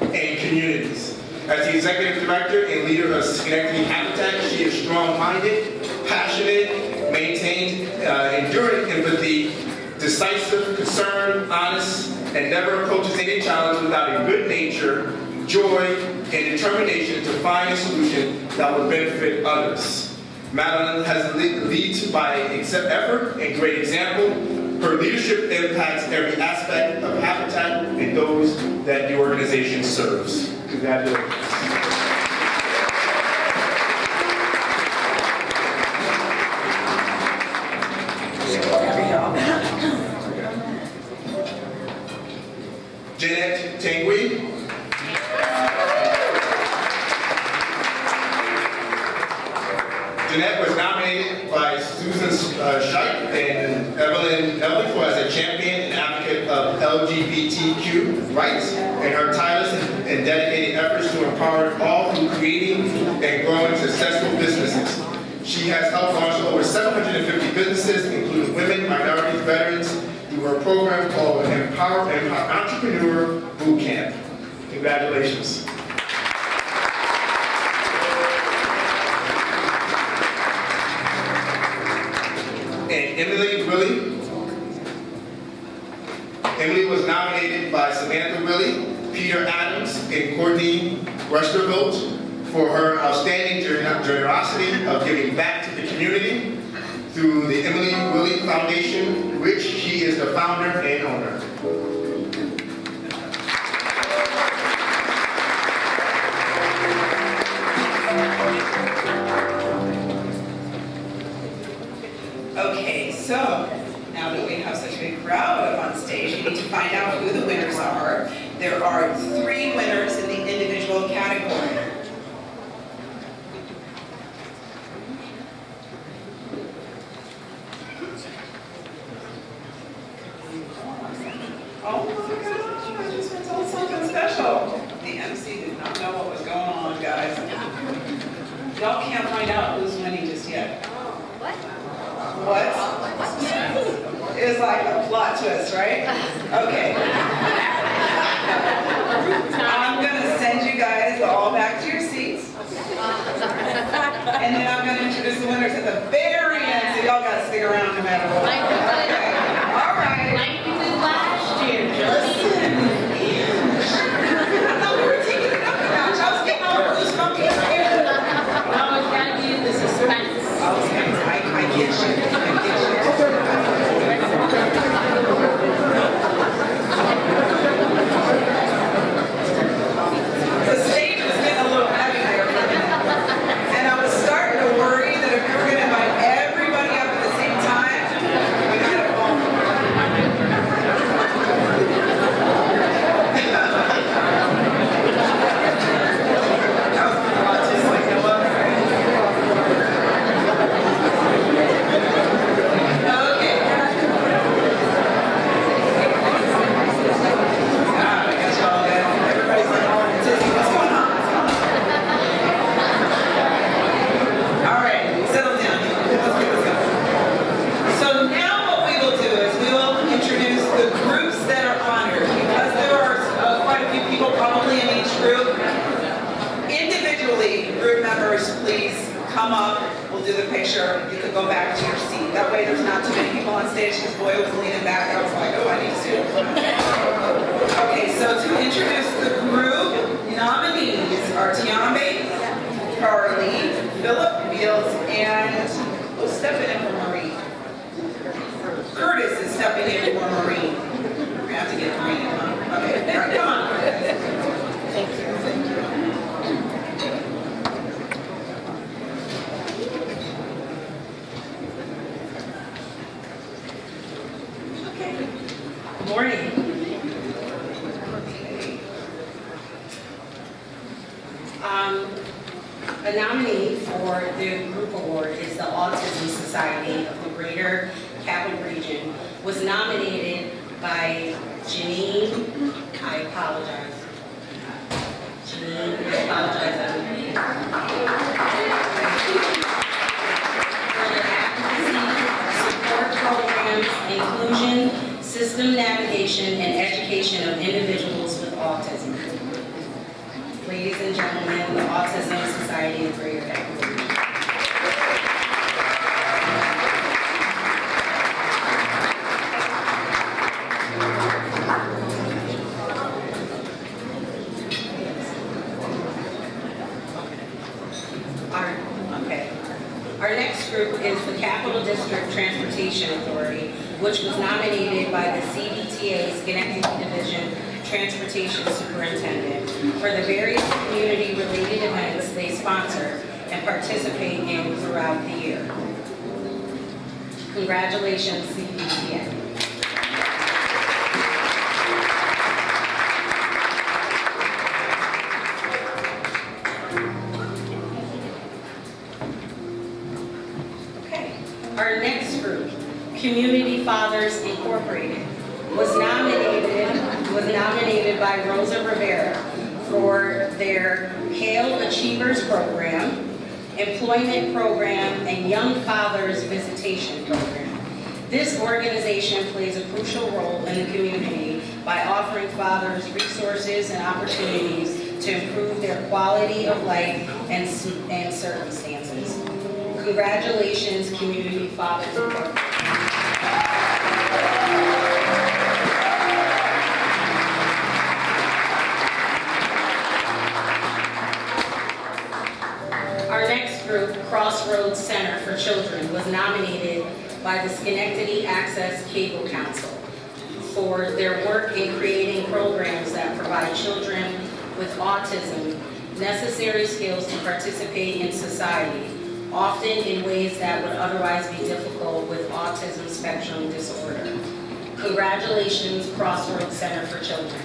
and communities. As the executive director and leader of Schenectady Habitat, she is strong-minded, passionate, maintains enduring empathy, decisive, concerned, honest, and never approaches any challenge without a good nature, joy, and determination to find a solution that will benefit others. Madeline has leads by effort and great example. Her leadership impacts every aspect of Habitat and those that the organization serves. Congratulations. Jeanette Tangui. Jeanette was nominated by Susan Scheidt and Evelyn Ellicourt as a champion and advocate of LGBTQ rights, and her tireless and dedicated efforts to empower all through creating and growing successful businesses. She has helped launch over 750 businesses, including women, minorities, veterans, through her program called Empower Entrepreneur Boot Camp. Congratulations. And Emily Willie. Emily was nominated by Samantha Willie, Peter Adams, and Courtney Westervelt for her outstanding generosity of giving back to the community through the Emily Willie Foundation, which she is the founder and owner. Okay, so now that we have such a big crowd up on stage, you need to find out who the winners are. There are 3 winners in the individual category. Oh my God. Y'all can't find out who's winning just yet. What? What? It's like a plot twist, right? Okay. I'm gonna send you guys all back to your seats. And then I'm gonna introduce the winners at the very end, so y'all gotta stick around no matter what. Like we did- Okay. All right. Like we did last year, Jody. I thought we were taking it up a notch. I was getting all goosebumps here. No, it's gotta be the suspense. I get you. The stage was getting a little heavy there for a minute. And I was starting to worry that if we were gonna invite everybody up at the same time, we might have fallen. That was a lot, just like no other. Okay. I guess y'all got, everybody's like, oh, Tizzy, what's going on? All right, settle down. Let's get this going. So now what we will do is we will introduce the groups that are honored, because there are quite a few people probably in each group. Individually, group members, please come up. We'll do the picture. You could go back to your seat. That way there's not too many people on stage. This boy was leaning back. I was like, oh, I need to see it. Okay, so to introduce the group nominees are Tiambe, Carly, Philip Beals, and who's stepping in for Marie? Curtis is stepping in for Marie. We have to get Marie, huh? Okay, all right, come on. Thank you. Okay. Good morning. A nominee for the group award is the Autism Society of the Greater Capital Region. Was nominated by Janine, I apologize. Janine, I apologize. For their advocacy, support programs, inclusion, system navigation, and education of individuals with autism. Ladies and gentlemen, the Autism Society of Greater Capital Region. Our next group is the Capital District Transportation Authority, which was nominated by the CDTA Schenectady Division Transportation Superintendent for the various community-related events they sponsor and participate in throughout the year. Congratulations, CDTA. Our next group, Community Fathers Incorporated, was nominated by Rosa Rivera for their Hail Achievers Program, Employment Program, and Young Fathers Visitation Program. This organization plays a crucial role in the community by offering fathers resources and opportunities to improve their quality of life and circumstances. Congratulations, Community Fathers Incorporated. Our next group, Crossroads Center for Children, was nominated by the Schenectady Access Cable Council for their work in creating programs that provide children with autism necessary skills to participate in society, often in ways that would otherwise be difficult with autism spectrum disorder. Congratulations, Crossroads Center for Children.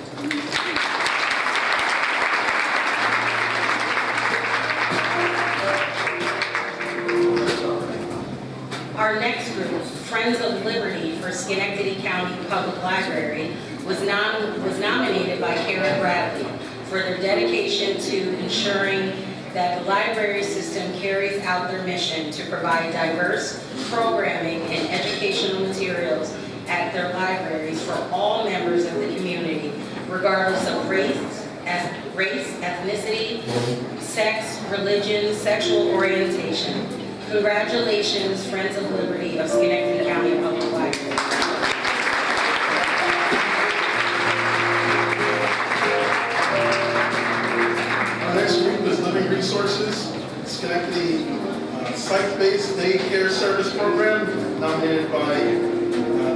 Our next group, Friends of Liberty for Schenectady County Public Library, was nominated by Karen Bradley for their dedication to ensuring that the library system carries out their mission to provide diverse programming and educational materials at their libraries for all members of the community, regardless of race, ethnicity, sex, religion, sexual orientation. Congratulations, Friends of Liberty of Schenectady County Public Library. Our next group is Living Resources, Schenectady Site-Based Daycare Service Program, nominated by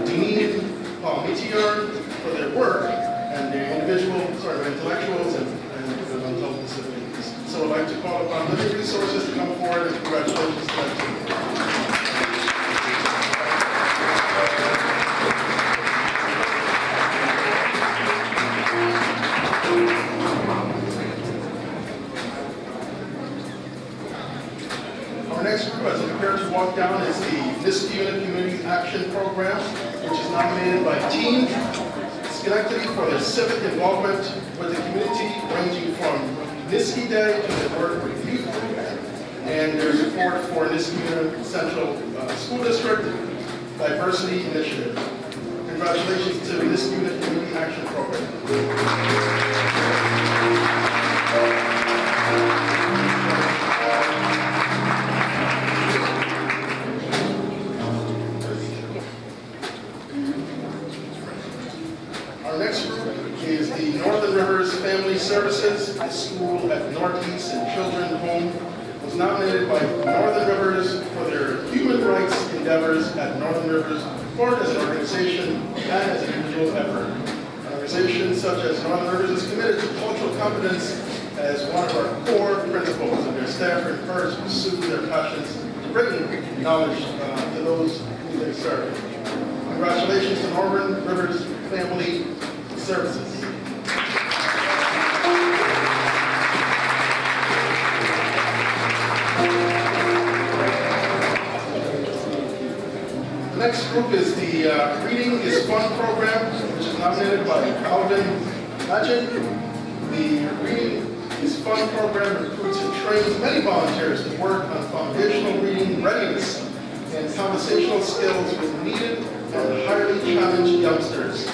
Deneen Palmetier for their work and their intellectuals and mental disabilities. So I'd like to call upon Living Resources to come forward, and congratulations to that team. Our next group, as I prepare to walk down, is the Niski Unit Community Action Program, which is nominated by Team Schenectady for their civic involvement with the community, ranging from Niski Day to their work with youth, and their support for Niski Unit Central School District Diversity Initiative. Congratulations to the Niski Unit Community Action Program. Our next group is the Northern Rivers Family Services. The school at Northeast and Children's Home was nominated by Northern Rivers for their human rights endeavors at Northern Rivers, both as an organization and as an individual effort. An organization such as Northern Rivers is committed to cultural competence as one of our core principles, and their staff are encouraged to pursue their passions to bring knowledge to those who they serve. Congratulations to Northern Rivers Family Services. The next group is the Reading is Fun program, which is nominated by Alvin Magic. The Reading is Fun program recruits and trains many volunteers to work on foundational reading readiness and conversational skills with needed and highly challenged youngsters.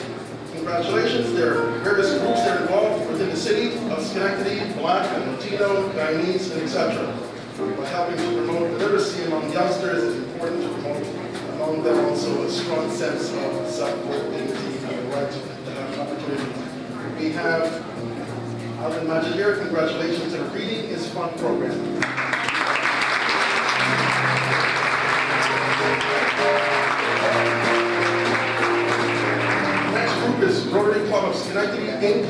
Congratulations, there are various groups that are involved within the city of Schenectady, Black and Latino, Guyanese, and etc. By helping to promote literacy among youngsters, it's important to promote among them also a strong sense of self-worth, dignity, and the right to have opportunity. We have Alvin Majid here. Congratulations to the Reading is Fun program. Is Rotary Club of Schenectady, Inc.,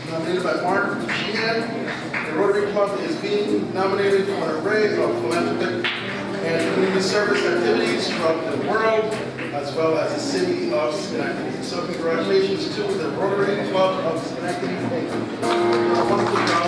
nominated by Mark Sheehan. The Rotary Club is being nominated for an array of philanthropic and community service activities throughout the world, as well as the city of Schenectady. So congratulations to the Rotary Club of Schenectady, Inc. A wonderful job.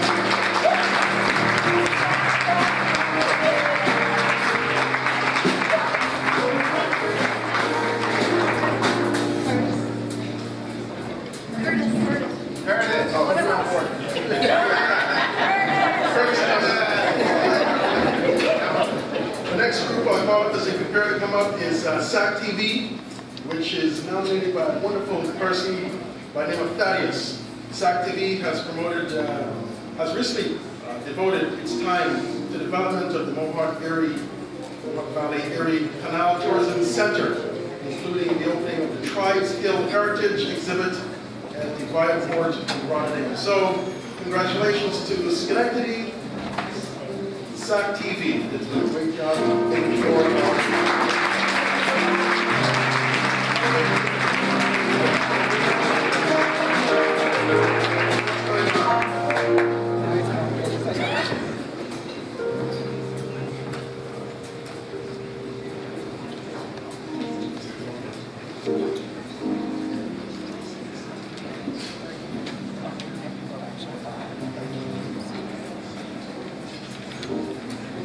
The next group I call up as they prepare to come up is SAC TV, which is nominated by a wonderful person by the name of Thaddeus. SAC TV has recently devoted its time to the development of the Mohawk Valley Erie Canal Tourism Center, including the opening of the Tribes Hill Heritage Exhibit at the Vibe Fort in Rotterdam. So, congratulations to Schenectady SAC TV. It's been a great job making sure.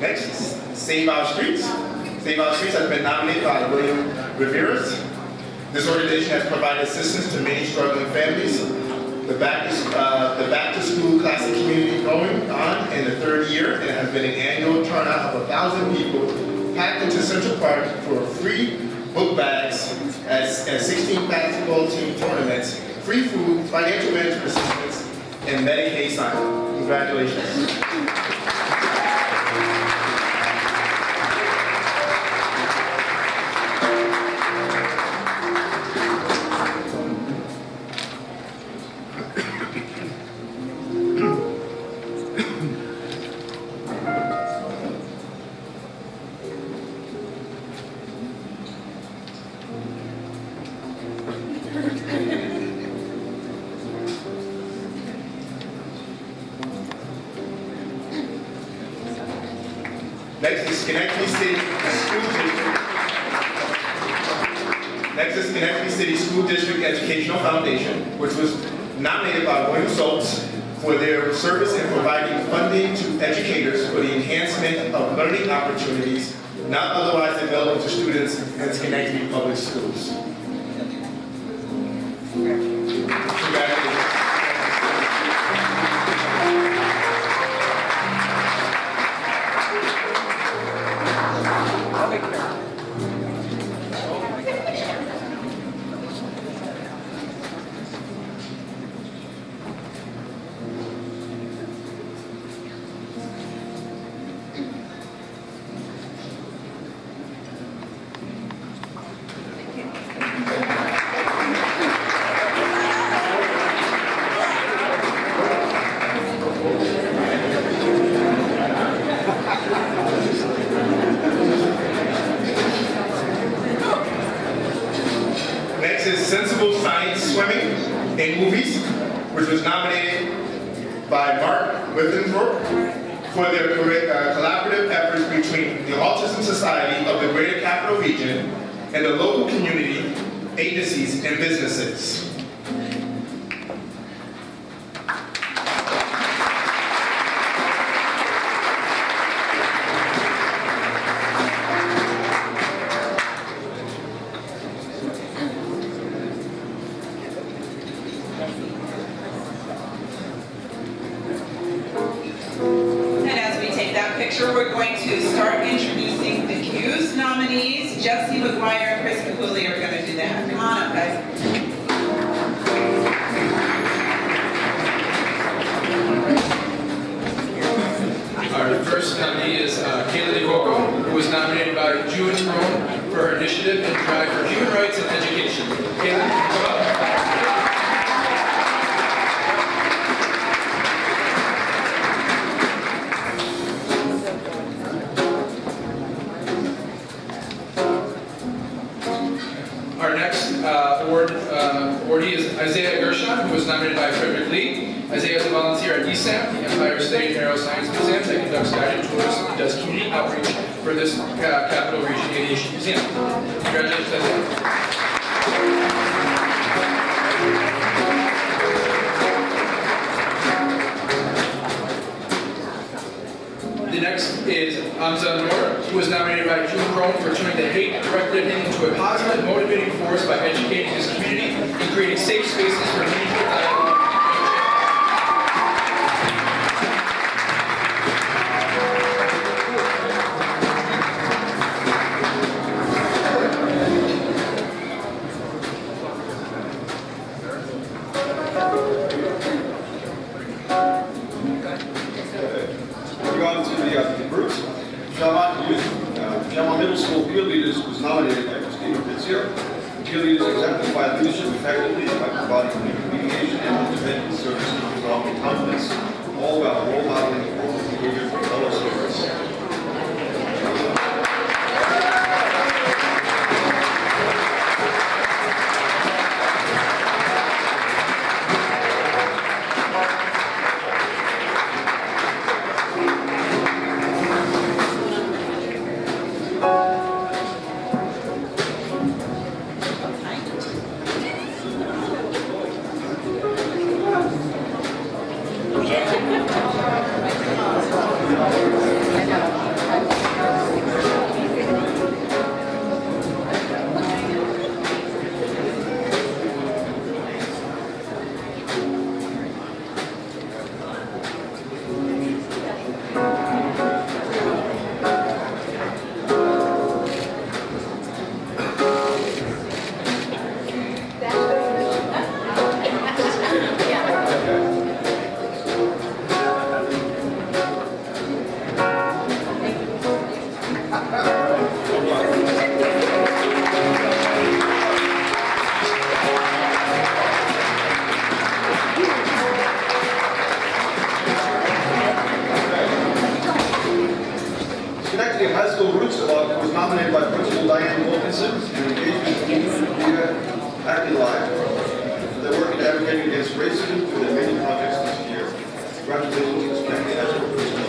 Next, Save Our Streets. Save Our Streets has been nominated by William Riveras. This organization has provided assistance to many struggling families the back to school classic community going on in the third year, and it has been an annual turnout of 1,000 people packed into Central Park for free book bags at 16 basketball team tournaments, free food, financial management assistance, and Medicaid sign. Congratulations. Next is Schenectady City School District. Next is Schenectady City School District Educational Foundation, which was nominated by William Schultz for their service in providing funding to educators for the enhancement of learning opportunities not otherwise available to students in Schenectady Public Schools. Congratulations. Next is Sensible Science Swimming in Movies, which was nominated by Mark Withenthorpe for their collaborative efforts between the Autism Society of the Greater Capital Region and the local community, agencies, and businesses. And as we take that picture, we're going to start introducing the CUES nominees. Jesse McGuire and Chris Capulli are going to do that. Come on up, guys. Our first nominee is Kayla DeCoco, who was nominated by June Crone for her initiative and drive for human rights and education. Kayla, come up. Our next awardee is Isaiah Gershon, who was nominated by Frederick Lee. Isaiah is a volunteer at ESAM, the Empire State Aeroscience Museum, that conducts guided tours and does community outreach for this Capital Region Aviation Museum. Congratulations, Isaiah. The next is Amza Noor, who was nominated by June Crone for turning the hate directed at him into a positive, motivating force by educating his community and creating safe spaces for meaningful dialogue. Moving on to the groups, Belmont Youth, Belmont Middle School Field Leaders was nominated by Christina Fitzgerald. Field leaders exemplified leadership effectively by providing community mediation and intervention services involving confidence, all while role modeling appropriate behavior for fellow servants. racism through their many projects this year. Congratulations to Schenectady High School personnel.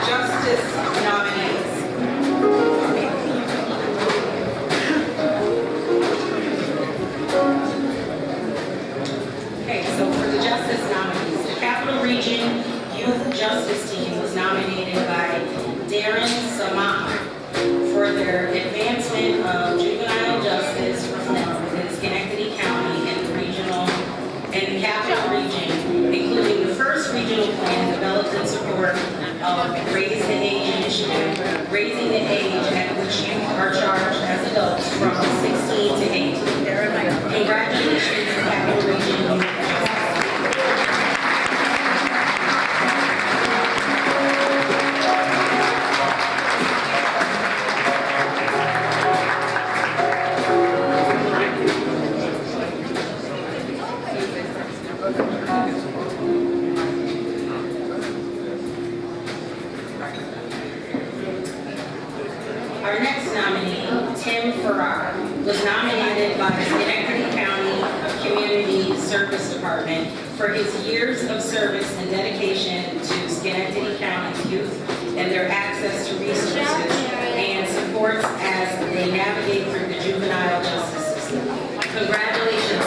Justice nominees. Okay, so for the justice nominees, the Capital Region Youth Justice Team was nominated by Darren Samah for their advancement of juvenile justice reform within Schenectady County and the regional and the Capital Region, including the first regional plan developed in support of Raise the Age initiative, raising the age at which youth are charged as adults from 16 to 18. Congratulations to Capital Region Youth Justice. Our next nominee, Tim Farrar, was nominated by the Schenectady County Community Service Department for his years of service and dedication to Schenectady County's youth and their access to resources and supports as they navigate through the juvenile justice system. Congratulations.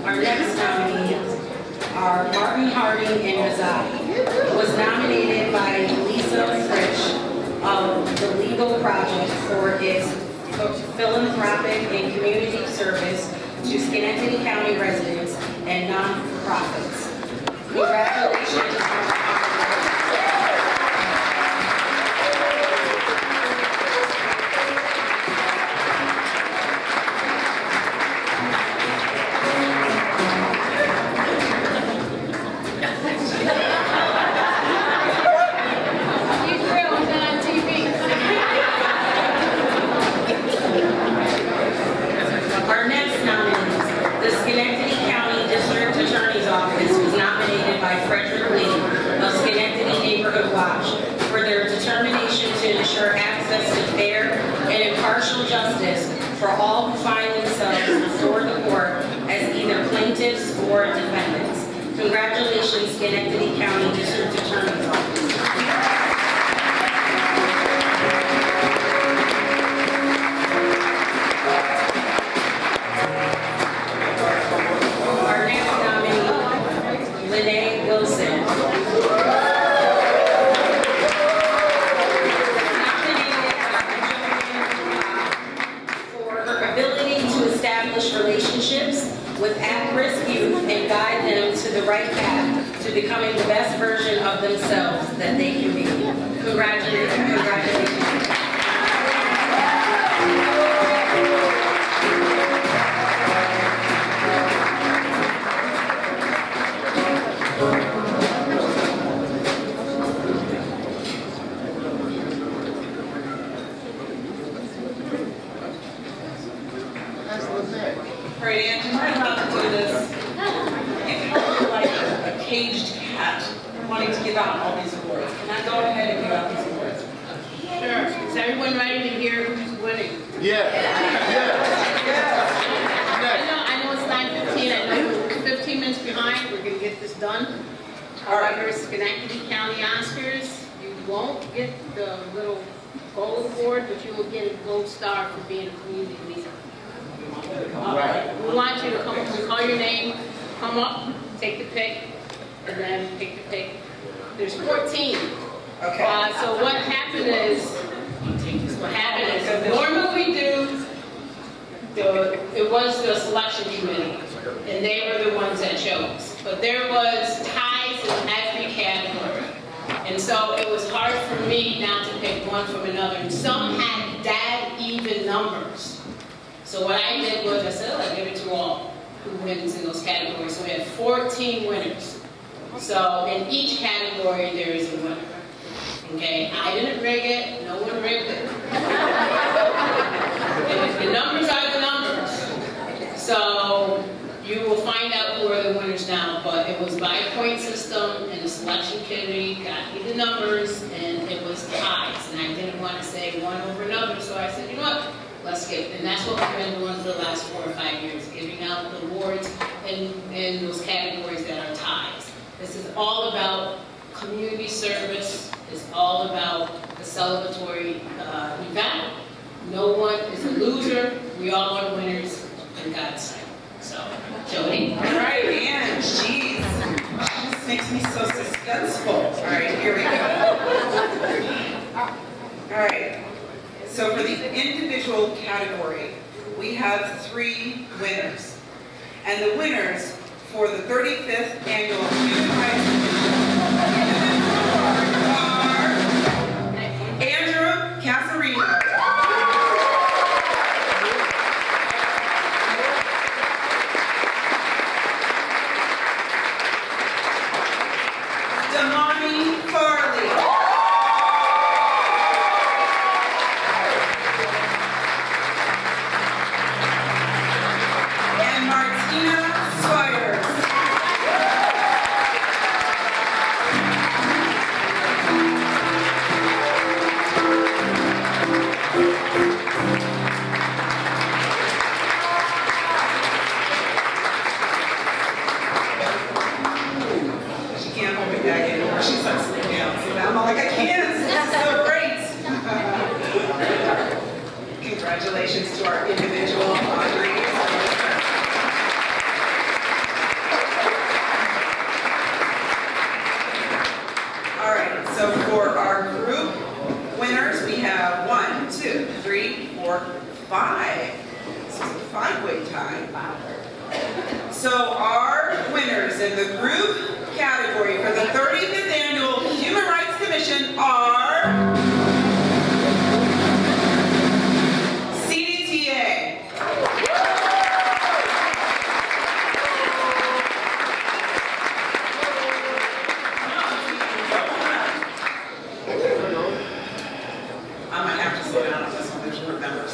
Our next nominees are Martin Harding and Razali. Was nominated by Lisa Frisch of the Legal Project for its philanthropic and community service to Schenectady County residents and nonprofits. Congratulations. Our next nominees, the Schenectady County District Attorney's Office was nominated by Frederick Lee of Schenectady Neighborhood Watch for their determination to ensure access to fair and impartial justice for all who find themselves before the court as either plaintiffs or defendants. Congratulations, Schenectady County District Attorney's Office. Our next nominee, Lene Wilson. For her ability to establish relationships with at-risk youth and guide them to the right path to becoming the best version of themselves that they can be. Congratulations. Congratulations. All right, Angie, am I allowed to do this? If you're like a caged cat wanting to give out all these awards, can I go ahead and give out these awards? Sure. Is everyone ready to hear who's winning? I know it's 9:15. I know we're 15 minutes behind. We're gonna get this done. However, Schenectady County Oscars, you won't get the little gold award, but you will get a gold star for being a community leader. We want you to come up and call your name, come up, take the pick, and then pick the pick. There's 14. Okay. So what happened is, normally we do it was the selection committee, and they were the ones that chose. But there was ties in every category. And so it was hard for me now to pick one from another. And some had dead even numbers. So what I did was I said, I'll give it to all who wins in those categories. So we had 14 winners. So in each category, there is a winner. Okay, I didn't rig it, no one rigged it. And the numbers are the numbers. So you will find out who are the winners now, but it was by point system, and the selection committee got me the numbers, and it was ties. And I didn't want to say one over another, so I said, you know what, let's get, and that's what we've been doing for the last 4 or 5 years, giving out the awards in those categories that are ties. This is all about community service. It's all about the celebratory event. No one is a loser. We all are winners in God's sight. So, Jody. All right, Ann, jeez. This makes me so suspenseful. All right, here we go. All right, so for the individual category, we have 3 winners. And the winners for the 35th Annual Human Rights Commission are Andrew Casarino. Damani Farley. And Martina Swires. She can't hold me back anymore. She's like sitting down. So now I'm like, I can't. This is so great. Congratulations to our individual honorees. All right, so for our group winners, we have 1, 2, 3, 4, 5. This is a 5-way tie. So our winners in the group category for the 35th Annual Human Rights Commission are CDTA. I might have to slow down on this one, there's group members.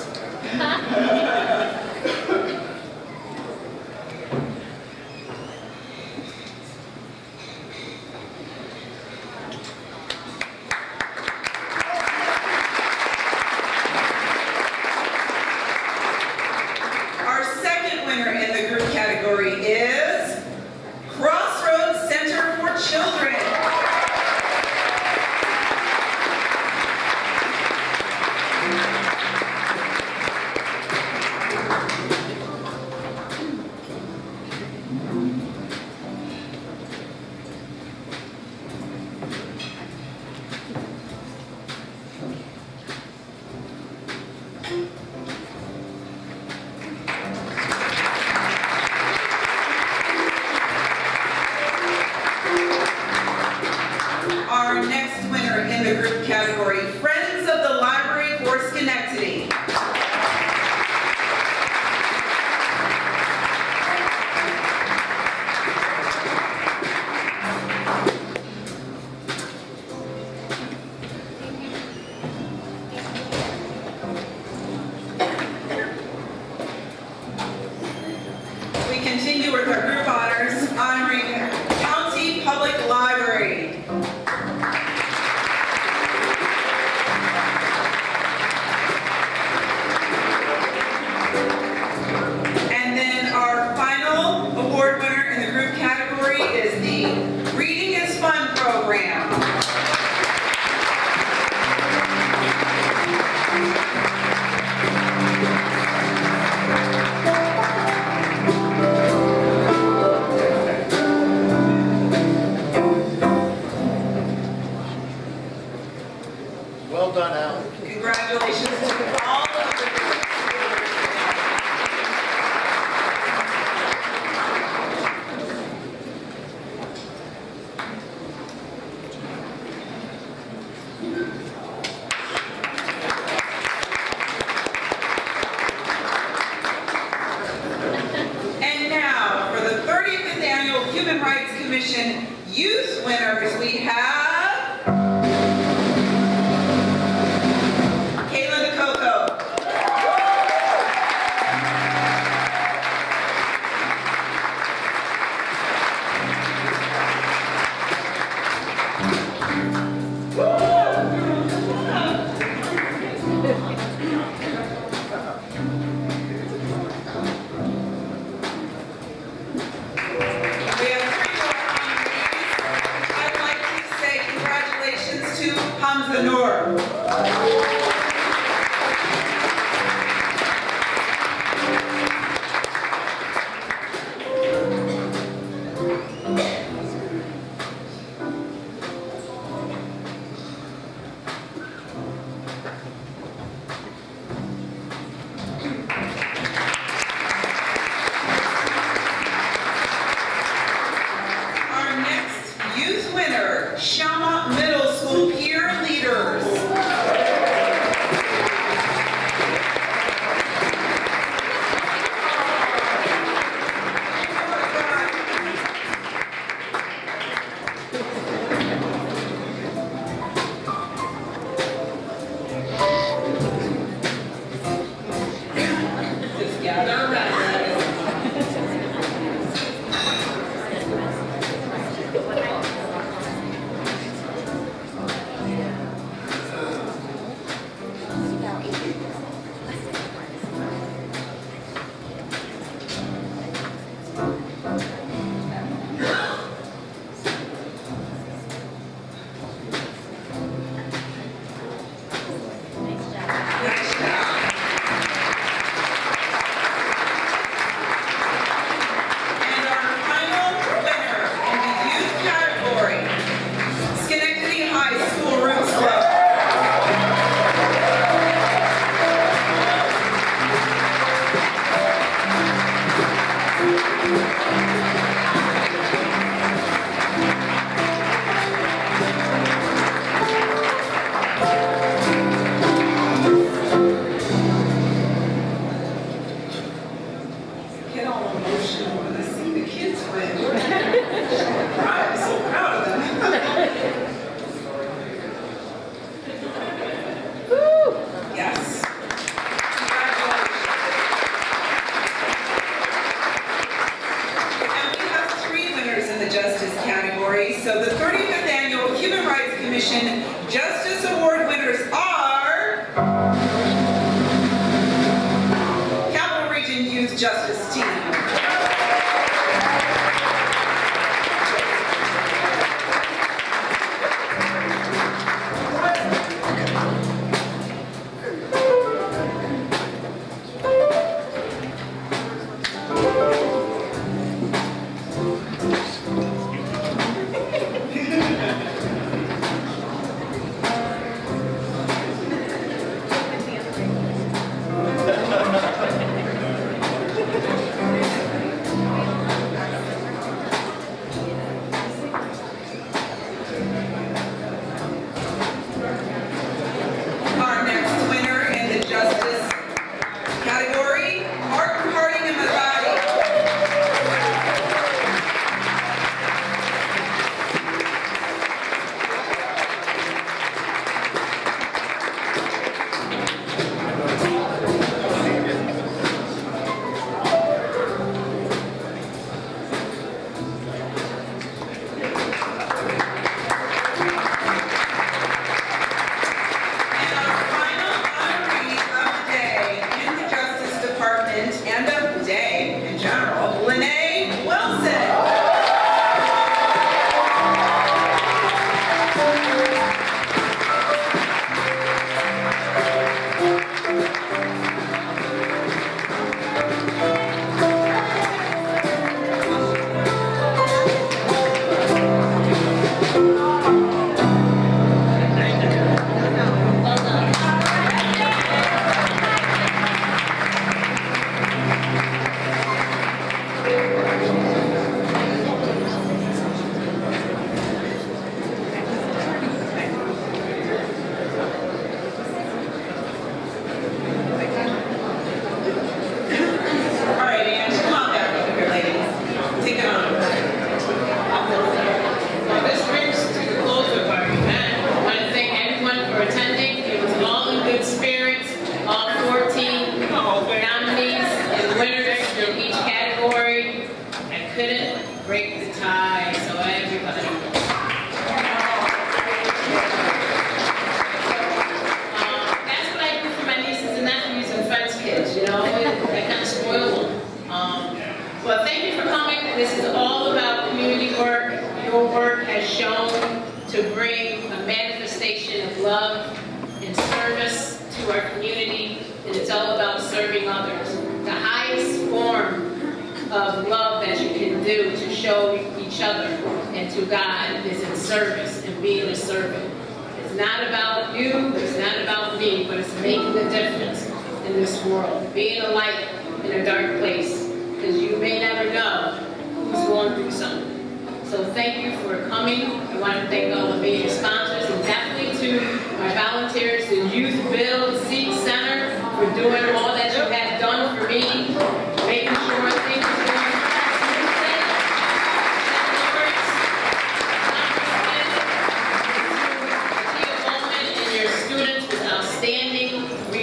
Our second winner in the group category is Crossroads Center for Children. Our next winner in the group category, Friends of the Library for Schenectady. We continue with our group honors, honoring County Public Library. And then our final award winner in the group category is the Reading is Fun program. Human Rights Commission youth winners, we have Kayla DeCoco. We have 3 more honorees. I'd like to say congratulations to Hamza Noor. Our next youth winner, Shama Middle School peer leaders. Just gather around. Nice job. And our final winner in the youth category, Schenectady High School Roots Club. Get all emotional when I see the kids win. I'm so proud of them. Woo! Yes. Congratulations. And we have 3 winners in the Justice category. So the 35th Annual Human Rights Commission Justice Award winners are Capital Region Youth Justice Team. break the tie so everybody. That's what I do for my nieces and nephews and friends' kids, you know, I kind of spoil them. Well, thank you for coming. This is all about community work. Your work has shown to bring a manifestation of love and service to our community, and it's all about serving others. The highest form of love that you can do to show each other and to God is in service and being a servant. It's not about you, it's not about me, but it's making a difference in this world. Being a light in a dark place, because you may never know who's going through something. So thank you for coming. I want to thank all the major sponsors and definitely to my volunteers, the Youth Build Seek Center, for doing all that you have done for me, making sure things are going smoothly. Tia Bowman and your students was outstanding. We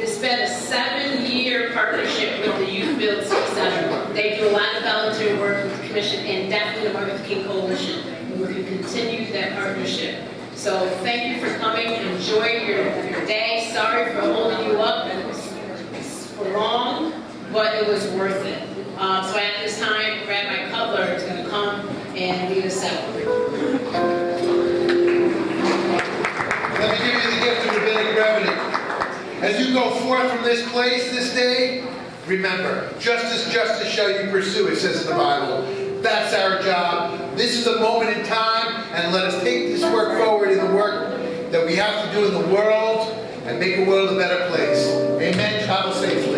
spent a 7-year partnership with the Youth Build Seek Center. They do a lot of volunteer work with the Commission and definitely the Martin Luther King Coalition. And we can continue that partnership. So thank you for coming. Enjoy your day. Sorry for holding you up. It was for long, but it was worth it. So at this time, Rabbi Cutler is going to come and lead us out. Let me give you the gift of rabbinic brevity. As you go forth from this place this day, remember, justice shall you pursue, it says in the Bible. That's our job. This is a moment in time, and let us take this work forward in the work that we have to do in the world and make the world a better place. Amen. Travel safely.